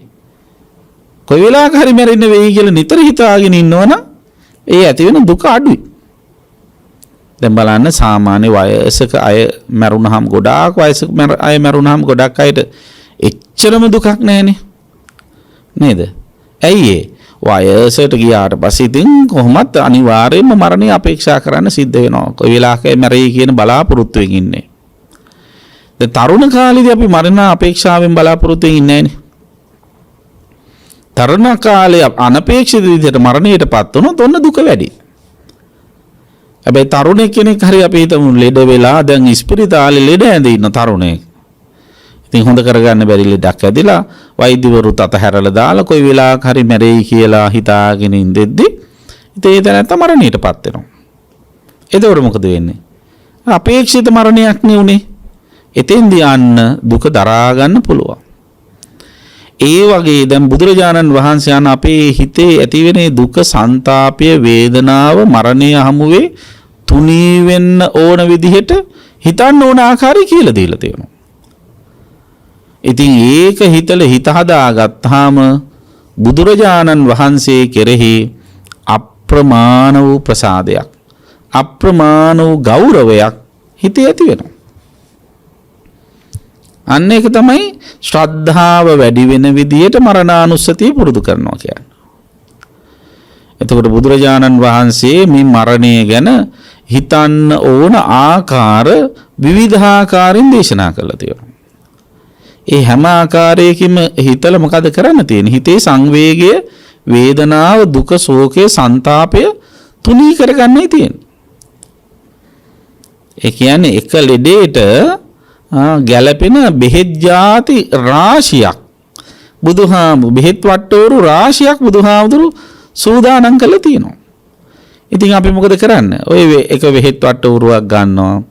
කොයි වෙලාවක හරි මැරෙන්න වෙයි කියලා නිතර හිතාගෙන ඉන්නවනම් ඒ ඇති වෙන දුක අඩුයි. දැන් බලන්න සාමාන්‍ය වයසක අය මැරුණාම ගොඩාක් වයසක අය මැරුණාම ගොඩක් අයට එච්චරම දුකක් නැහැනේ. නේද? ඇයි වයසට ගියාට පස්සේ ඉතින් කොහොමත් අනිවාර්යයෙන්ම මරණය අපේක්ෂා කරන්න සිද්ධ වෙනවා. කොයි වෙලාවක මැරෙයි කියන බලාපොරොත්තුවෙන් ඉන්නේ. දැන් තරුණ කාලේදී අපි මරණ අපේක්ෂාවෙන් බලාපොරොත්තුවෙන් ඉන්නේ නැහැනේ. තරුණ කාලේ අනපේක්ෂිත විදිහට මරණයටපත් වුණොත් ඔන්න දුක වැඩි. හැබැයි තරුණෙක් කෙනෙක් හරි අපි හිතමු ලෙඩ වෙලා දැන් ඉස්පිරිතාලේ ලෙඩ ඇඳේ ඉන්න තරුණයෙක්. ඉතින් හොඳ කරගන්න බැරි ලෙඩක් ඇදිලා වෛද්‍යවරුත් අතහැරලා දාලා කොයි වෙලාවක හරි මැරෙයි කියලා හිතාගෙන ඉඳෙද්දි ඉතින් ඒ දැනට මරණයටපත් වෙනවා. එතකොට මොකද වෙන්නේ? අපේක්ෂිත මරණයක් නේ උනේ. එතෙන්දී යන්න දුක දරා ගන්න පුළුවන්. ඒ වගේ දැන් බුදුරජාණන් වහන්සේ යන අපේ හිතේ ඇතිවෙන දුක, සංతాපය, වේදනාව, මරණය හමුවේ තුනී වෙන්න ඕන විදිහට හිතන්න ඕන ආකාරය කියලා දීලා තියෙනවා. ඉතින් ඒක හිත හදාගත්තාම බුදුරජාණන් වහන්සේ කෙරෙහි අප්‍රමාණ වූ ප්‍රසාදයක්, අප්‍රමාණ වූ ගෞරවයක් හිතේ ඇති වෙනවා. අන්න ඒක තමයි ශ්‍රද්ධාව වැඩි වෙන විදියට මරණානුස්සතිය පුරුදු කරනවා කියන්නේ. එතකොට බුදුරජාණන් වහන්සේ මේ මරණය ගැන හිතන්න ඕන ආකාර විවිධාකාරයෙන් දේශනා කළා තියෙනවා. ඒ හැම ආකාරයකින්ම හිතලා මොකද කරන්න තියෙන්නේ? හිතේ සංවේගය, වේදනාව, දුක, ශෝකය, සංతాපය තුනී කරගන්නයි තියෙන්නේ. ඒ කියන්නේ එක ලෙඩේට ගැලපෙන බෙහෙත් ಜಾති රාශියක් බෙහෙත් වට්ටෝරු රාශියක් බුදුහාමුදුරු සූදානම් කරලා තියෙනවා. ඉතින් අපි මොකද කරන්නේ? ඔය එක බෙහෙත් වට්ටෝරුවක් ගන්නවා.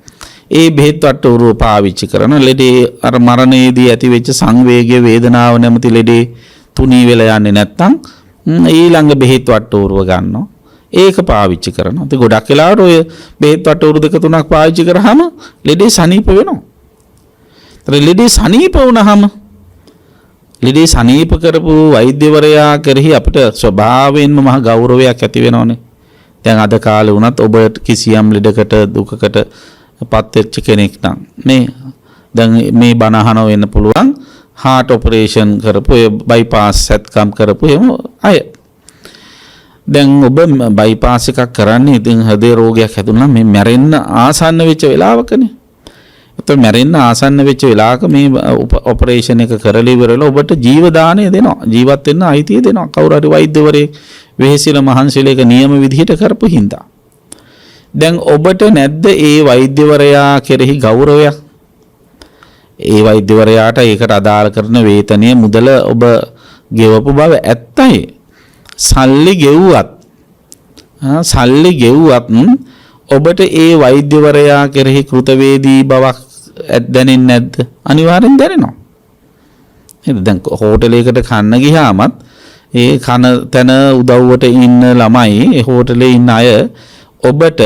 ඒ බෙහෙත් වට්ටෝරුව පාවිච්චි කරන ලෙඩේ අර මරණයේදී ඇති වෙච්ච සංවේගය, වේදනාව නැමැති ලෙඩේ තුනී වෙලා යන්නේ නැත්තම් ඊළඟ බෙහෙත් වට්ටෝරුව ගන්නවා. ඒක පාවිච්චි කරනවා. ඉතින් ගොඩක් වෙලාවට ඔය බෙහෙත් වට්ටෝරු දෙක තුනක් පාවිච්චි කරාම ලෙඩේ සනීප වෙනවා. ලෙඩේ සනීප වුණාම ලෙඩේ සනීප කරපු වෛද්‍යවරයා කෙරෙහි අපිට ස්වභාවයෙන්ම මහ ගෞරවයක් ඇති වෙනවනේ. දැන් අද කාලේ වුණත් ඔබ කිසියම් ලෙඩකට දුකකට පත් වෙච්ච කෙනෙක් නම් මේ දැන් මේ බණ අහනව වෙන්න පුළුවන් heart operation කරපු bypass සත්කම් කරපු අය. දැන් ඔබ bypass එකක් කරන්නේ ඉතින් හෘද රෝගයක් හැදුණා මේ මැරෙන්න ආසන්න වෙච්ච වෙලාවකනේ. මැරෙන්න ආසන්න වෙච්ච වෙලාවක මේ ඔපරේෂන් එක කරලා ඉවරලා ඔබට ජීව දාණය දෙනවා. ජීවත් වෙන්න අයිතිය දෙනවා. කවුරු හරි වෛද්‍යවරයෙක් වෙහෙසිලා මහන්සිලා ඒක නියම විදිහට කරපු හින්දා. දැන් ඔබට නැද්ද ඒ වෛද්‍යවරයා කෙරෙහි ගෞරවයක්? ඒ වෛද්‍යවරයාට ඒකට අදාළ කරන වේතනය මුදල ඔබ ගෙවපු බව ඇත්තයි. සල්ලි ගෙව්වත් ඔබට ඒ වෛද්‍යවරයා කෙරෙහි කෘතවේදී බවක් දැනෙන්නේ නැද්ද? අනිවාර්යෙන් දැනෙනවා. එහෙනම් දැන් හෝටලයකට කන්න ගියාමත් ඒ කන තැන උදව්වට ඉන්න ළමයි ඒ හෝටලේ ඉන්න අය ඔබට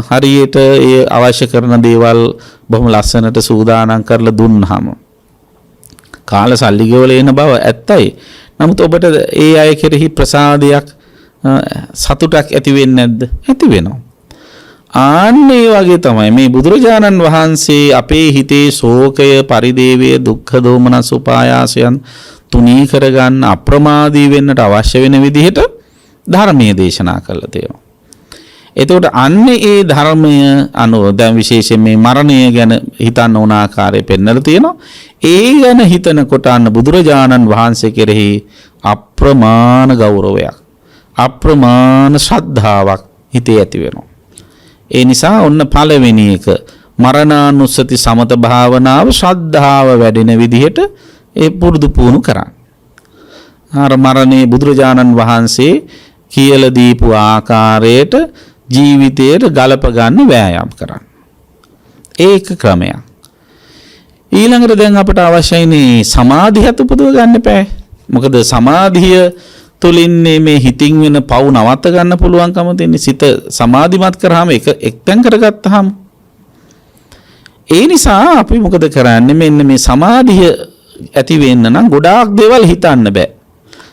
හරියට ඒ අවශ්‍ය කරන දේවල් බොහොම ලස්සනට සූදානම් කරලා දුන්නාම කාල සල්ලි ගෙවල එන බව ඇත්තයි. නමුත් ඔබට ඒ අය කෙරෙහි ප්‍රසාදයක් සතුටක් ඇති වෙන්නේ නැද්ද? ඇති වෙනවා. ආන්න ඒ වගේ තමයි මේ බුදුරජාණන් වහන්සේ අපේ හිතේ ශෝකය, පරිදේවය, දුක්ඛ දෝමනස් උපායාසයන් තුනී කරගන්න අප්‍රමාදී වෙන්නට අවශ්‍ය වෙන විදිහට ධර්මයේ දේශනා කළා තියෙනවා. එතකොට අන්නේ ඒ ධර්මය අනුව දැන් විශේෂයෙන් මේ මරණය ගැන හිතන්න ඕන ආකාරය පෙන්වලා තියෙනවා. ඒ ගැන හිතනකොට අන්න බුදුරජාණන් වහන්සේ කෙරෙහි අප්‍රමාණ ගෞරවයක්, අප්‍රමාණ ශ්‍රද්ධාවක් හිතේ ඇති වෙනවා. ඒ නිසා ඔන්න පළවෙනි එක මරණානුස්සති සමත භාවනාව ශ්‍රද්ධාව වැඩෙන විදිහට ඒ පුරුදු පුහුණු කරන්න. අර මරණේ බුදුරජාණන් වහන්සේ කියලා දීපු ආකාරයට ජීවිතයට ගලප ගන්න වෑයම් කරන්න. ඒක ක්‍රමයක්. ඊළඟට දැන් අපට අවශ්‍යයිනේ සමාධියත් උපදව ගන්න එපා. මොකද සමාධිය තුලින් මේ හිතින් වෙන පව් නවත්ත ගන්න පුළුවන්කම තියෙන. සිත සමාධිමත් කරාම එක්තෙන් කරගත්තාම ඒ නිසා අපි මොකද කරන්නේ? මෙන්න මේ සමාධිය ඇති වෙන්න නම් ගොඩාක් දේවල් හිතන්න බෑ.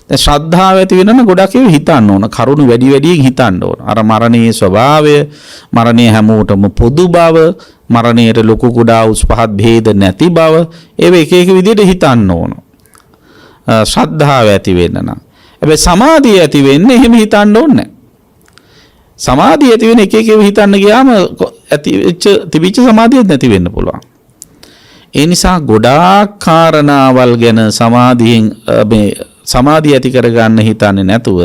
දැන් ශ්‍රද්ධාව ඇති වෙන නම් ගොඩක් ඒවා හිතන්න ඕන. කරුණු වැඩි වැඩියෙන් හිතන්න ඕන. අර මරණයේ ස්වභාවය, මරණය හැමෝටම පොදු බව, මරණයට ලොකු කුඩා උස් පහත් භේද නැති බව, ඒව එක එක විදිහට හිතන්න ඕන. ශ්‍රද්ධාව ඇති වෙන්න නම්. හැබැයි සමාධිය ඇති වෙන්නේ එහෙම හිතන්න ඕනේ නැහැ. සමාධිය ඇති වෙන එක එක හිතන්න ගියාම තිබිච්ච සමාධියක් නැති වෙන්න පුළුවන්. ඒ නිසා ගොඩාක් කාරණාවල් ගැන සමාධියෙන් මේ සමාධිය ඇති කරගන්න හිතන්නේ නැතුව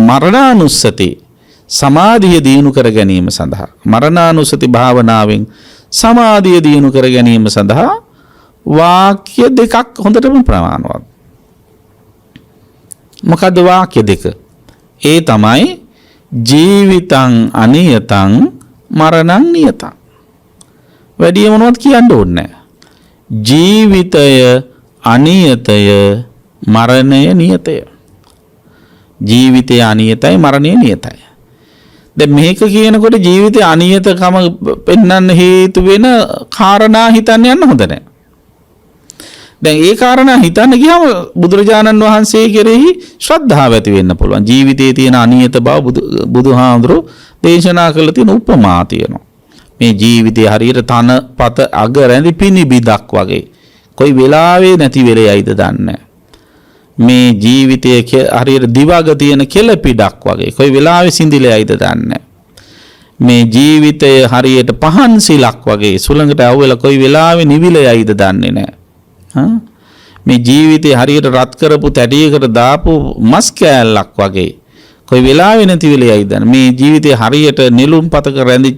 මරණානුස්සති සමාධිය දියුණු කර ගැනීම සඳහා මරණානුස්සති භාවනාවෙන් සමාධිය දියුණු කර ගැනීම සඳහා වාක්‍ය දෙකක් හොඳටම ප්‍රමාණවත්. මොකද වාක්‍ය දෙක? ඒ තමයි ජීවිතං අනියතං මරණං නියතං. වැඩි මොනවත් කියන්න ඕනේ නැහැ. ජීවිතය අනියතය, මරණය නියතය. ජීවිතය අනියතයි, මරණය නියතයි. දැන් මේක කියනකොට ජීවිතය අනියතකම පෙන්වන්න හේතු වෙන කාරණා හිතන්න යන්න හොඳ නැහැ. දැන් ඒ කාරණා හිතන්න ගියාම බුදුරජාණන් වහන්සේ කෙරෙහි ශ්‍රද්ධාව ඇති වෙන්න පුළුවන්. ජීවිතයේ තියෙන අනියත බව බුදුහාඳුරු දේශනා කළ තියෙන උපමා තියෙනවා. මේ ජීවිතය හරියට තනපත අග රැඳි පිනිබිදක් වගේ. කොයි වෙලාවෙ නැති වෙලෙයිද දන්නේ. මේ ජීවිතය හරියට දිවග තියෙන කෙළපිඩක් වගේ. කොයි වෙලාවෙ සිඳිලෙයිද දන්නේ. මේ ජීවිතය හරියට පහන් සිලක් වගේ. සුළඟට අවුවලා කොයි වෙලාවෙ නිවිලෙයිද දන්නේ නැහැ. මේ ජීවිතේ හරියට රත් කරපු තැටියකට දාපු මස් කෑල්ලක් වගේ. කොයි වෙලාවෙ නැති වෙලෙයිද දන්නේ. මේ ජීවිතේ හරියට නිලුම් පතක රැඳි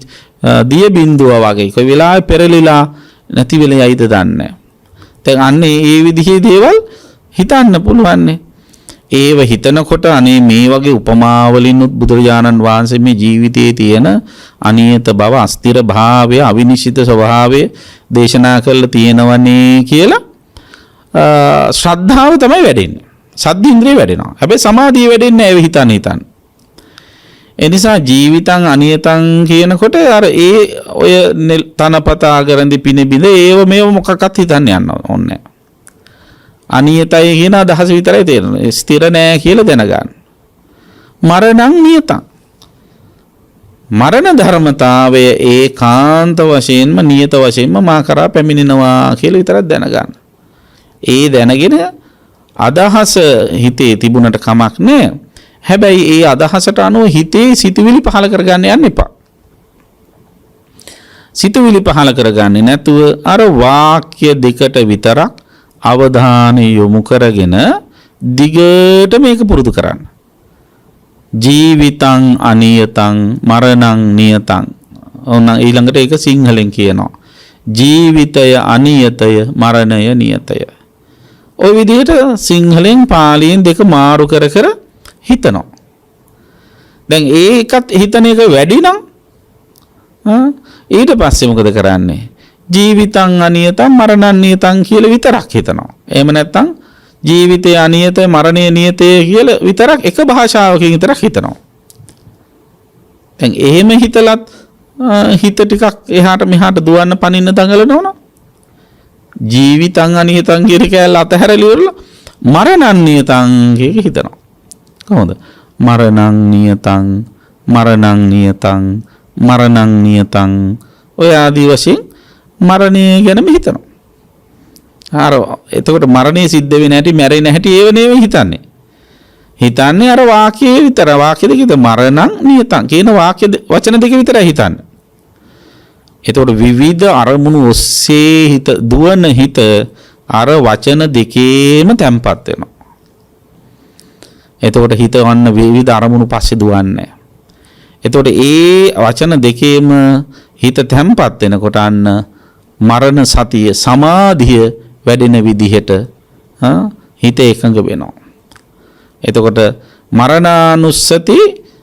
දිය බින්දුව වගේ. කොයි වෙලාවෙ පෙරලිලා නැති වෙලෙයිද දන්නේ. දැන් අන්නේ ඒ විදිහේ දේවල් හිතන්න පුළුවන්නේ. ඒව හිතනකොට අනේ මේ වගේ උපමාවලින් බුදුරජාණන් වහන්සේ මේ ජීවිතයේ තියෙන අනියත බව, අස්තිර භාවය, අවිනිශ්චිත ස්වභාවය දේශනා කරලා තියෙනවනේ කියලා ශ්‍රද්ධාව තමයි වැඩෙන්නේ. සද්ධින්ද්‍රිය වැඩෙනවා. හැබැයි සමාධිය වෙඩෙන්නේ නැහැ හිතන්න. ඒ නිසා ජීවිතං අනියතං කියනකොට අර ඒ ඔය තනපත ආගරන්දි පින බිඳ ඒව මේව මොකක්වත් හිතන්න යන්න ඕනේ. අනියතයි කියන අදහස විතරයි තේරෙන්නේ. ස්ථිර නෑ කියලා දැනගන්න. මරණං නියතං. මරණ ධර්මතාවය ඒකාන්ත වශයෙන්ම නියත වශයෙන්ම මා කරා පැමිණෙනවා කියලා විතරක් දැනගන්න. ඒ දැනගෙන අදහස හිතේ තිබුණට කමක් නෑ. හැබැයි ඒ අදහසට අනුව හිතේ සිතුවිලි පහල කරගන්න යන්න එපා. සිතුවිලි පහල කරගන්නේ නැතුව අර වාක්‍ය දෙකට විතරක් අවධානය යොමු කරගෙන දිගට මේක පුරුදු කරන්න. ජීවිතං අනියතං මරණං නියතං. ඔන්න ඊළඟට ඒක සිංහලෙන් කියනවා. ජීවිතය අනියතය මරණය නියතය. ඔය විදිහට සිංහලෙන් පාලියෙන් දෙක මාරු කර කර හිතනවා. දැන් ඒකත් හිතන එක වැඩි නම් ඊට පස්සේ මොකද කරන්නේ? ජීවිතං අනියතං මරණං නියතං කියලා විතරක් හිතනවා. එහෙම නැත්නම් ජීවිතය අනියතය මරණය නියතය කියලා විතරක් එක භාෂාවකින් විතරක් හිතනවා. දැන් එහෙම හිතලත් හිත ටිකක් එහාට මෙහාට දුවන්න පනින්න දඟලනවා. ජීවිතං අනියතං කියන කැලල අතහැරලා ඉවරලා මරණං නියතං කියලා හිතනවා. කොහොමද? මරණං නියතං මරණං නියතං මරණං නියතං ඔය ආදී වශයෙන් මරණය ගැනම හිතනවා. අර එතකොට මරණය සිද්ධ වෙන්නේ නැටි මැරෙන්නේ නැටි ඒව නෙවෙයි හිතන්නේ. හිතන්නේ අර වාක්‍යයේ විතර වාක්‍ය දෙකද මරණං නියතං කියන වාක්‍ය වචන දෙක විතරයි හිතන්නේ. එතකොට විවිධ අරමුණු ඔස්සේ හිත දුවන හිත අර වචන දෙකේම තැම්පත් වෙනවා. එතකොට හිතවන්න විවිධ අරමුණු පස්සේ දුවන්නේ. එතකොට ඒ වචන දෙකේම හිත තැම්පත් වෙනකොට අන්න මරණ සතිය සමාධිය වැඩෙන විදිහට හිත එකඟ වෙනවා. එතකොට මරණානුස්සති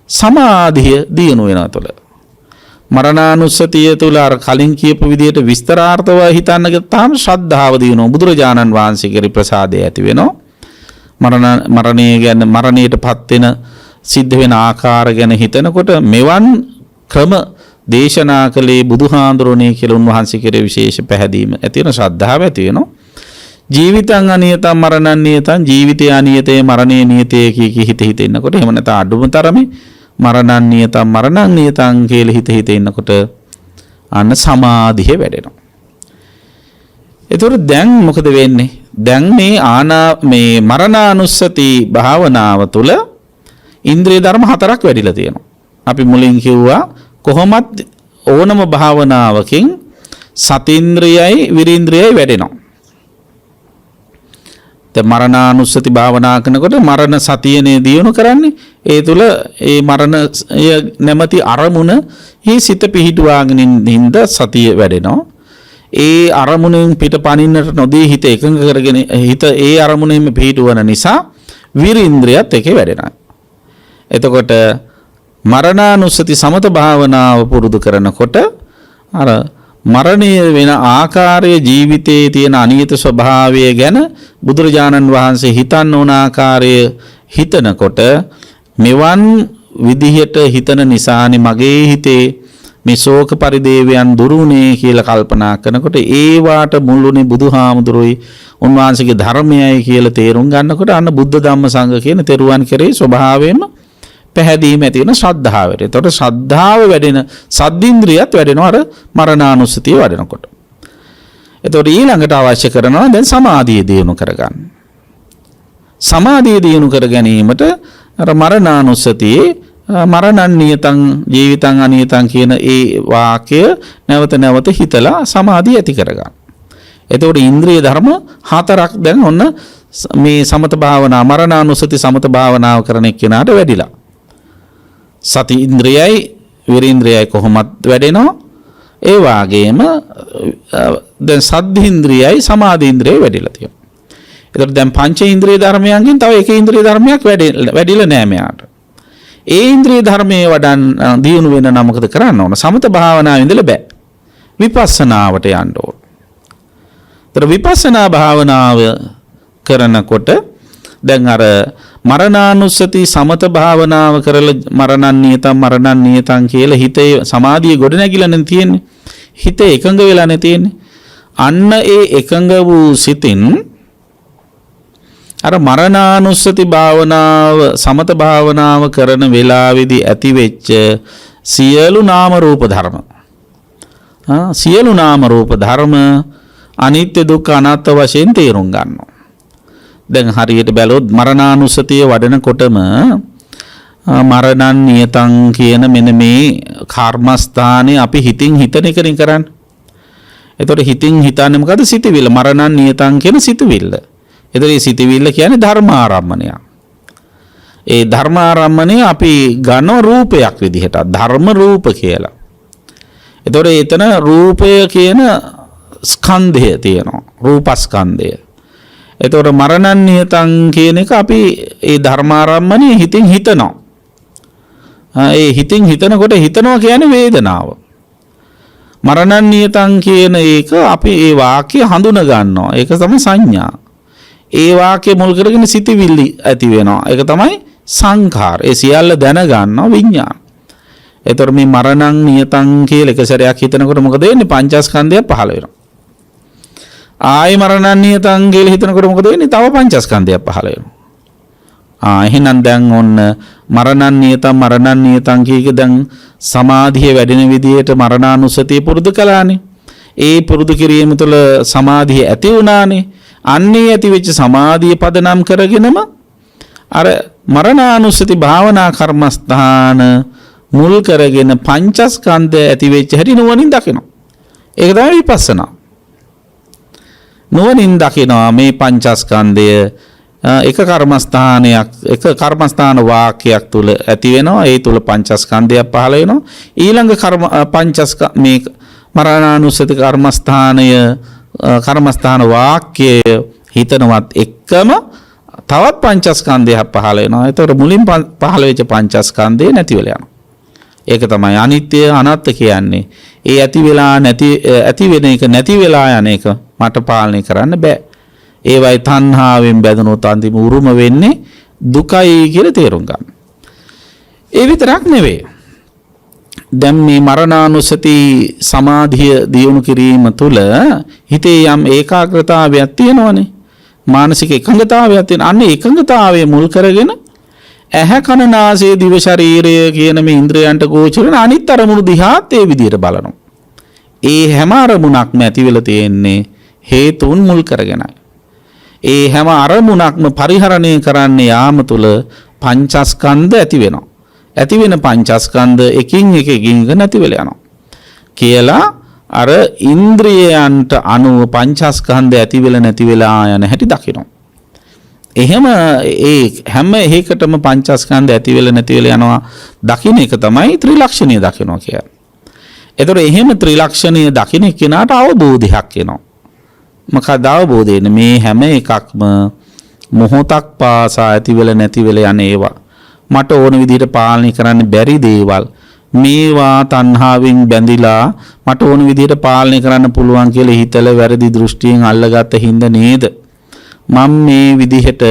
සමාධිය දියුණු වෙනවා තුළ. මරණානුස්සතිය තුළ අර කලින් කියපු විදිහට විස්තරාර්ථව හිතන්න ගත්තාම ශ්‍රද්ධාව දියුණුව බුදුරජාණන් වහන්සේගේ ප්‍රසාදය ඇති වෙනවා. මරණය ගැන මරණයටපත් වෙන සිද්ධ වෙන ආකාර ගැන හිතනකොට මෙවන් ක්‍රම දේශනා කළේ බුදුහාඳුරණේ කියලා උන්වහන්සේ කෙරේ විශේෂ පැහැදීම ඇති වෙන ශ්‍රද්ධාව ඇති වෙනවා. ජීවිතං අනියතං මරණං නියතං ජීවිතය අනියතේ මරණය නියතේ කී හිත ඉන්නකොට එහෙම නැත්නම් අඩුම තරමේ මරණං නියතං මරණං නියතං කියලා හිත ඉන්නකොට අන්න සමාධිය වැඩෙනවා. එතකොට දැන් මොකද වෙන්නේ? දැන් මේ මරණානුස්සති භාවනාව තුළ ඉන්ද්‍රිය ධර්ම 4ක් වැඩිලා තියෙනවා. අපි මුලින් කිව්වා කොහොමත් ඕනම භාවනාවකින් සතීන්ද්‍රියයි විරීන්ද්‍රියයි වැඩෙනවා. දැන් මරණානුස්සති භාවනා කරනකොට මරණ සතියනේ දියුණු කරන්නේ. ඒ තුල ඒ මරණය නැමැති අරමුණ හි සිත පිහිටුවාගෙන ඉඳ සතිය වැඩෙනවා. ඒ අරමුණෙන් පිටපනින්නට නොදී හිත එකඟ කරගෙන හිත ඒ අරමුණෙම පිහිටුවන නිසා විරීන්ද්‍රියත් එකේ වැඩෙනවා. එතකොට මරණානුස්සති සමත භාවනාව පුරුදු කරනකොට අර මරණය වෙන ආකාරයේ ජීවිතයේ තියෙන අනියත ස්වභාවය ගැන බුදුරජාණන් වහන්සේ හිතන්න ඕන ආකාරය හිතනකොට මෙවන් විදිහට හිතන නිසානේ මගේ හිතේ මේ ශෝක පරිදේවයන් දුරුනේ කියලා කල්පනා කරනකොට ඒ වාට මුල්ුනේ බුදුහාමුදුරුයි උන්වහන්සේගේ ධර්මයයි කියලා තේරුම් ගන්නකොට අන්න බුද්ධ ධම්ම සංඝ කියන තෙරුවන් කෙරේ ස්වභාවයෙන්ම පැහැදීම ඇති වෙන ශ්‍රද්ධාවට. එතකොට ශ්‍රද්ධාව වැඩෙන සද්දින්ද්‍රියත් වැඩෙනවා අර මරණානුස්සතිය වැඩෙනකොට. එතකොට ඊළඟට අවශ්‍ය කරනවා දැන් සමාධිය දියුණු කරගන්න. සමාධිය දියුණු කර ගැනීමට අර මරණානුස්සතියේ මරණං නියතං ජීවිතං අනියතං කියන ඒ වාක්‍ය නැවත නැවත හිතලා සමාධිය ඇති කරගන්න. එතකොට ඉන්ද්‍රිය ධර්ම 4ක් දැන් ඔන්න මේ සමත භාවනා මරණානුස්සති සමත භාවනාව කරන එක්කෙනාට වැඩිලා. සති ඉන්ද්‍රියයි විරීන්ද්‍රියයි කොහොමත් වැඩෙනවා. ඒ වාගේම දැන් සද්ධින්ද්‍රියයි සමාධි ඉන්ද්‍රියයි වැඩිලා තියෙනවා. ඒතකොට දැන් පංච ඉන්ද්‍රිය ධර්මයන්ගෙන් තව එක ඉන්ද්‍රිය ධර්මයක් වැඩිලා නෑ මෙයාට. ඒ ඉන්ද්‍රිය ධර්මයේ වඩන් දියුණු වෙන නම් මොකද කරන්න ඕන? සමත භාවනාවේ ඉඳලා බෑ. විපස්සනාවට යන්න ඕන. ඒතර විපස්සනා භාවනාව කරනකොට දැන් අර මරණානුස්සති සමත භාවනාව කරලා මරණං නියතං කියලා හිතේ සමාධිය ගොඩ නැගිලානේ තියෙන්නේ. හිත එකඟ වෙලානේ තියෙන්නේ. අන්න ඒ එකඟ වූ සිතින් අර මරණානුස්සති භාවනාව සමත භාවනාව කරන වෙලාවේදී ඇති වෙච්ච සියලු නාම රූප ධර්ම සියලු නාම රූප ධර්ම අනිත්‍ය දුක්ඛ අනාත්ම වශයෙන් තේරුම් ගන්නවා. දැන් හරියට බැලුවොත් මරණානුස්සතිය වඩනකොටම මරණං නියතං කියන මෙන්න මේ කර්මස්ථානේ අපි හිතින් හිතන එකනේ කරන්නේ. එතකොට හිතින් හිතන්නේ මොකද? සිතවිල්ල. මරණං නියතං කියන සිතවිල්ල. එතකොට මේ සිතවිල්ල කියන්නේ ධර්මාරම්මණය. ඒ ධර්මාරම්මණය අපි ගන්න රූපයක් විදිහට ධර්ම රූප කියලා. එතකොට එතන රූපය කියන ස්කන්ධය තියෙනවා. රූපස්කන්ධය. එතකොට මරණං නියතං කියන එක අපි ඒ ධර්මාරම්මණය හිතින් හිතනවා. ඒ හිතින් හිතනකොට හිතනවා කියන්නේ වේදනාව. මරණං නියතං කියන එක අපි ඒ වාක්‍ය හඳුන ගන්නවා. ඒක තමයි සංඥා. ඒ වාක්‍ය මුල් කරගෙන සිතවිලි ඇති වෙනවා. ඒක තමයි සංඛාර. ඒ සියල්ල දැන ගන්නවා විඥාන. එතකොට මේ මරණං නියතං කියලා එක සැරයක් හිතනකොට මොකද වෙන්නේ? පංචස්කන්ධය පහළ වෙනවා. ආයි මරණං නියතං කියලා හිතනකොට මොකද වෙන්නේ? තව පංචස්කන්ධයක් පහළ වෙනවා. එහෙනම් දැන් ඔන්න මරණං නියතං කියක දැන් සමාධිය වැඩෙන විදියට මරණානුස්සතිය පුරුදු කළානේ. ඒ පුරුදු කිරීම තුළ සමාධිය ඇති වුණානේ. අන්නේ ඇති වෙච්ච සමාධිය පදනම් කරගෙනම අර මරණානුස්සති භාවනා කර්මස්ථාන මුල් කරගෙන පංචස්කන්ධය ඇති වෙච්ච හැටි නුවණින් දකිනවා. ඒක තමයි විපස්සනා. නුවණින් දකිනවා මේ පංචස්කන්ධය එක කර්මස්ථානයක් එක කර්මස්ථාන වාක්‍යයක් තුල ඇති වෙනවා. ඒ තුල පංචස්කන්ධයක් පහළ වෙනවා. ඊළඟ මේ මරණානුස්සති කර්මස්ථාන වාක්‍යය හිතනවත් එක්කම තවත් පංචස්කන්ධයක් පහළ වෙනවා. ඒතකොට මුලින් පහළ වෙච්ච පංචස්කන්ධය නැති වෙලා යනවා. ඒක තමයි අනිත්‍ය අනාත්ම කියන්නේ. ඒ ඇති වෙන එක නැති වෙලා යන එක මට පාලනය කරන්න බෑ. ඒවයි තණ්හාවෙන් බැඳුනොත් අන්තිම උරුම වෙන්නේ දුකයි කියලා තේරුම් ගන්න. ඒ විතරක් නෙවෙයි. දැන් මේ මරණානුස්සති සමාධිය දියුණු කිරීම තුළ හිතේ යම් ඒකාග්‍රතාවයක් තියෙනවනේ. මානසික එකඟතාවයක් තියෙන. අන්න එකඟතාවයේ මුල් කරගෙන ඇහැ කන නාසය දිව ශරීරය කියන මේ ඉන්ද්‍රයන්ට ගෝචර වෙන අනිත් අරමුණු දිහාත් ඒ විදිහට බලනවා. ඒ හැම අරමුණක්ම ඇති වෙලා තියෙන්නේ හේතුන් මුල් කරගෙනයි. ඒ හැම අරමුණක්ම පරිහරණය කරන්න යාම තුළ පංචස්කන්ධ ඇති වෙනවා. ඇති වෙන පංචස්කන්ධ එකින් එක නැති වෙලා යනවා. කියලා අර ඉන්ද්‍රියයන්ට අනුව පංචස්කන්ධ ඇති වෙලා නැති වෙලා යන හැටි දකිනවා. එහෙම ඒ හැම එකකටම පංචස්කන්ධ ඇති වෙලා නැති වෙලා යනවා දකින්න එක තමයි ත්‍රිලක්ෂණීය දකිනවා කියන්නේ. ඒතර එහෙම ත්‍රිලක්ෂණීය දකින්න කෙනාට අවබෝධයක් එනවා. මොකද අවබෝධයෙන් මේ හැම එකක්ම මොහොතක් පාසා ඇති වෙලා නැති වෙලා යන ඒවා. මට ඕන විදිහට පාලනය කරන්න බැරි දේවල්. මේවා තණ්හාවෙන් බැඳිලා මට ඕන විදිහට පාලනය කරන්න පුළුවන් කියලා හිතලා වැරදි දෘෂ්ටියෙන් අල්ලගත්ත හින්දා නේද මම මේ විදිහට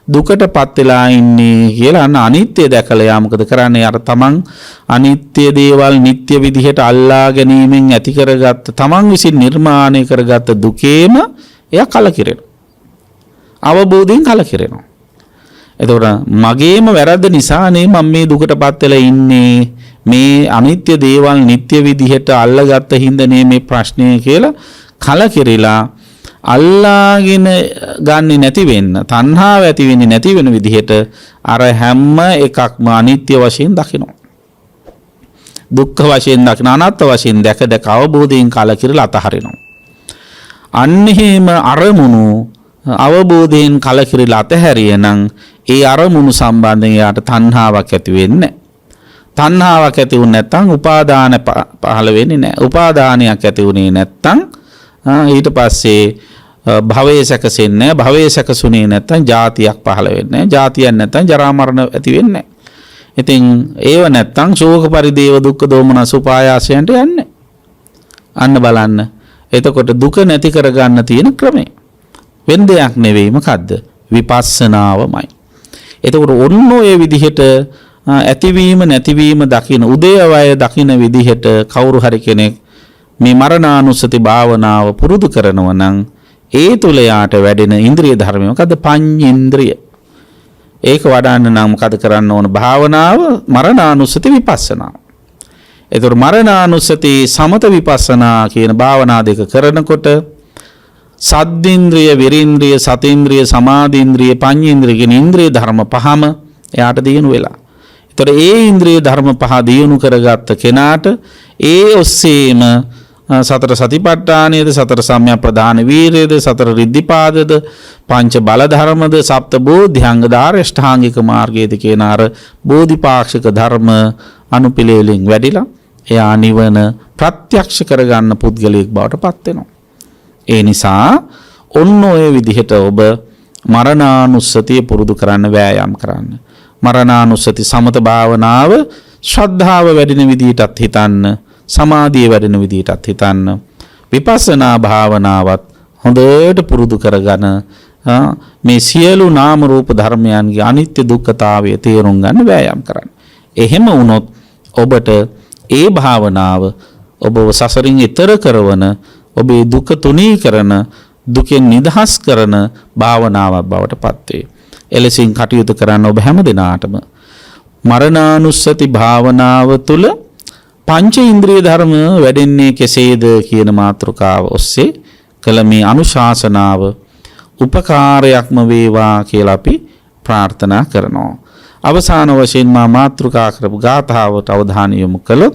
දුකටපත් වෙලා ඉන්නේ කියලා අන්න අනිත්‍ය දැකලා යා මොකද කරන්නේ? අර තමන් අනිත්‍ය දේවල් නිට්ටය විදිහට අල්ලා ගැනීමෙන් ඇති කරගත්ත තමන් විසින් නිර්මාණය කරගත්ත දුකේම එයා කලකිරෙනවා. අවබෝධයෙන් කලකිරෙනවා. එතකොට මගේම වැරද්ද නිසානේ මම මේ දුකටපත් වෙලා ඉන්නේ. මේ අනිත්‍ය දේවල් නිට්ටය විදිහට අල්ලගත්ත හින්දානේ මේ ප්‍රශ්නය කියලා කලකිරිලා අල්ලාගෙන ගන්නේ නැති වෙන්න තණ්හාව ඇති වෙන්නේ නැති වෙන විදිහට අර හැම එකක්ම අනිත්‍ය වශයෙන් දකිනවා. දුක්ඛ වශයෙන් දකින අනාත්ම වශයෙන් දැක අවබෝධයෙන් කලකිරලා අතහරිනවා. අන්න එහෙම අරමුණු අවබෝධයෙන් කලකිරලා අතහැරියනම් ඒ අරමුණු සම්බන්ධයෙන් යාට තණ්හාවක් ඇති වෙන්නේ නැහැ. තණ්හාවක් ඇති වුනේ නැත්නම් උපාදාන පහළ වෙන්නේ නැහැ. උපාදානයක් ඇති වුනේ නැත්නම් ඊට පස්සේ භවයේ සැකසෙන්නේ නැහැ. භවයේ සැකසුනේ නැත්නම් ජාතියක් පහළ වෙන්නේ නැහැ. ජාතියක් නැත්නම් ජරා මරණ ඇති වෙන්නේ නැහැ. ඉතින් ඒව නැත්නම් ශෝක පරිදේව දුක්ඛ දෝමනස උපායාසයන්ට යන්නේ. අන්න බලන්න. එතකොට දුක නැති කරගන්න තියෙන ක්‍රමය. වෙන දෙයක් නෙවෙයි මොකද්ද? විපස්සනාවමයි. එතකොට ඔන්න ඔය විදිහට ඇතිවීම නැතිවීම දකින උදේවය දකින විදිහට කවුරු හරි කෙනෙක් මේ මරණානුස්සති භාවනාව පුරුදු කරනවා නම් ඒ තුල යාට වැඩෙන ඉන්ද්‍රිය ධර්ම මොකද්ද? පඤ්චේන්ද්‍රිය. ඒක වඩන්න නම් මොකද කරන්න ඕන? භාවනාව මරණානුස්සති විපස්සනා. එතකොට මරණානුස්සති සමත විපස්සනා කියන භාවනා දෙක කරනකොට සද්දේන්ද්‍රිය, විරේන්ද්‍රිය, සතේන්ද්‍රිය, සමාධේන්ද්‍රිය, පඤ්චේන්ද්‍රිය කියන ඉන්ද්‍රිය ධර්ම පහම එයාට දිනු වෙලා. තොර ඒ ඉන්ද්‍රිය ධර්ම පහ දියුණු කරගත්ත කෙනාට ඒ ඔස්සේම සතර සතිපට්ඨානයේද සතර සම්‍යක් ප්‍රදාන වීරයේද සතර රිද්ධිපාදද පංච බල ධර්මද සප්ත බෝධ්‍යංග දාර්ෂ්ඨාංගික මාර්ගයේද කියන අර බෝධිපාක්ෂික ධර්ම අනුපිළිවෙලින් වැඩිලා එයා නිවන ප්‍රත්‍යක්ෂ කරගන්න පුද්ගලයෙක් බවට පත් වෙනවා. ඒ නිසා ඔන්න ඔය විදිහට ඔබ මරණානුස්සතිය පුරුදු කරන්න වෑයම් කරන්න. මරණානුස්සති සමත භාවනාව ශ්‍රද්ධාව වැඩෙන විදිහටත් හිතන්න, සමාධිය වැඩෙන විදිහටත් හිතන්න. විපස්සනා භාවනාවත් හොඳට පුරුදු කරගෙන මේ සියලු නාම රූප ධර්මයන්ගේ අනිත්‍ය දුක්ඛතාවය තේරුම් ගන්න වෑයම් කරන්න. එහෙම වුණොත් ඔබට ඒ භාවනාව ඔබව සසරින් එතර කරවන, ඔබේ දුක තුනී කරන, දුකෙන් නිදහස් කරන භාවනාවක් බවට පත් වේ. එලෙසින් කටයුතු කරන්න ඔබ හැම දිනාටම මරණානුස්සති භාවනාව තුළ පංච ඉන්ද්‍රිය ධර්ම වැඩෙන්නේ කෙසේද කියන මාතෘකාව ඔස්සේ කළ මේ අනුශාසනාව උපකාරයක්ම වේවා කියලා අපි ප්‍රාර්ථනා කරනවා. අවසාන වශයෙන් මාතෘකා කරපු ගාථාවට අවධානය යොමු කළොත්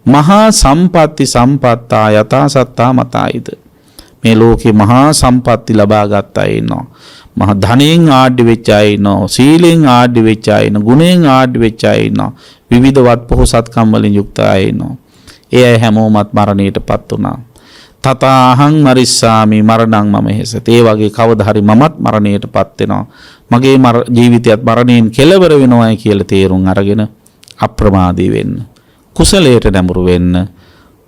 මහා සම්පatti සම්පත්තා යතා සත්තා මතායිද. මේ ලෝකේ මහා සම්පatti ලබා ගත්ත අය ඉන්නවා. මහා ධනෙන් ආඩ්‍ය වෙච්ච අය ඉන්නවා. සීලෙන් ආඩ්‍ය වෙච්ච අය ඉන්නවා. ගුණෙන් ආඩ්‍ය වෙච්ච අය ඉන්නවා. විවිධවත් පොහොසත්කම් වලින් යුක්ත අය ඉන්නවා. ඒ අය හැමෝමත් මරණයටපත් වුණා. තතාහං මරිස්සාමි මරණං මම හෙසත. ඒ වගේ කවදා හරි මමත් මරණයටපත් වෙනවා. මගේ ජීවිතයත් මරණයෙන් කෙලවර වෙනවායි කියලා තේරුම් අරගෙන අප්‍රමාදී වෙන්න. කුසලයට නැඹුරු වෙන්න.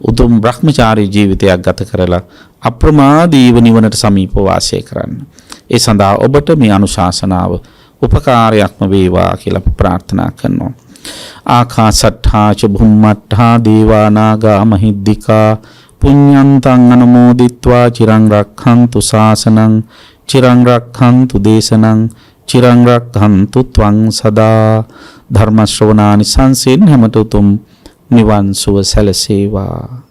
උතුම් බ්‍රහ්මචාරී ජීවිතයක් ගත කරලා අප්‍රමාදීව නිවනට සමීපව වාසය කරන්න. ඒ සඳහා ඔබට මේ අනුශාසනාව උපකාරයක්ම වේවා කියලා ප්‍රාර්ථනා කරනවා. ආකාසට්ඨා ච භුම්මට්ඨා දේවා නාග මහිද්దికා පුඤ්ඤන්තං අනුමෝදිත්වා චිරං රක්ඛන්තු ශාසනං චිරං රක්ඛන්තු දේශනං චිරං රක්ඛන්තු ත්වං සදා. ධර්ම ශ්‍රවණානි සංසෙන් හැමත උතුම් නිවන් සුව සැලසේවා.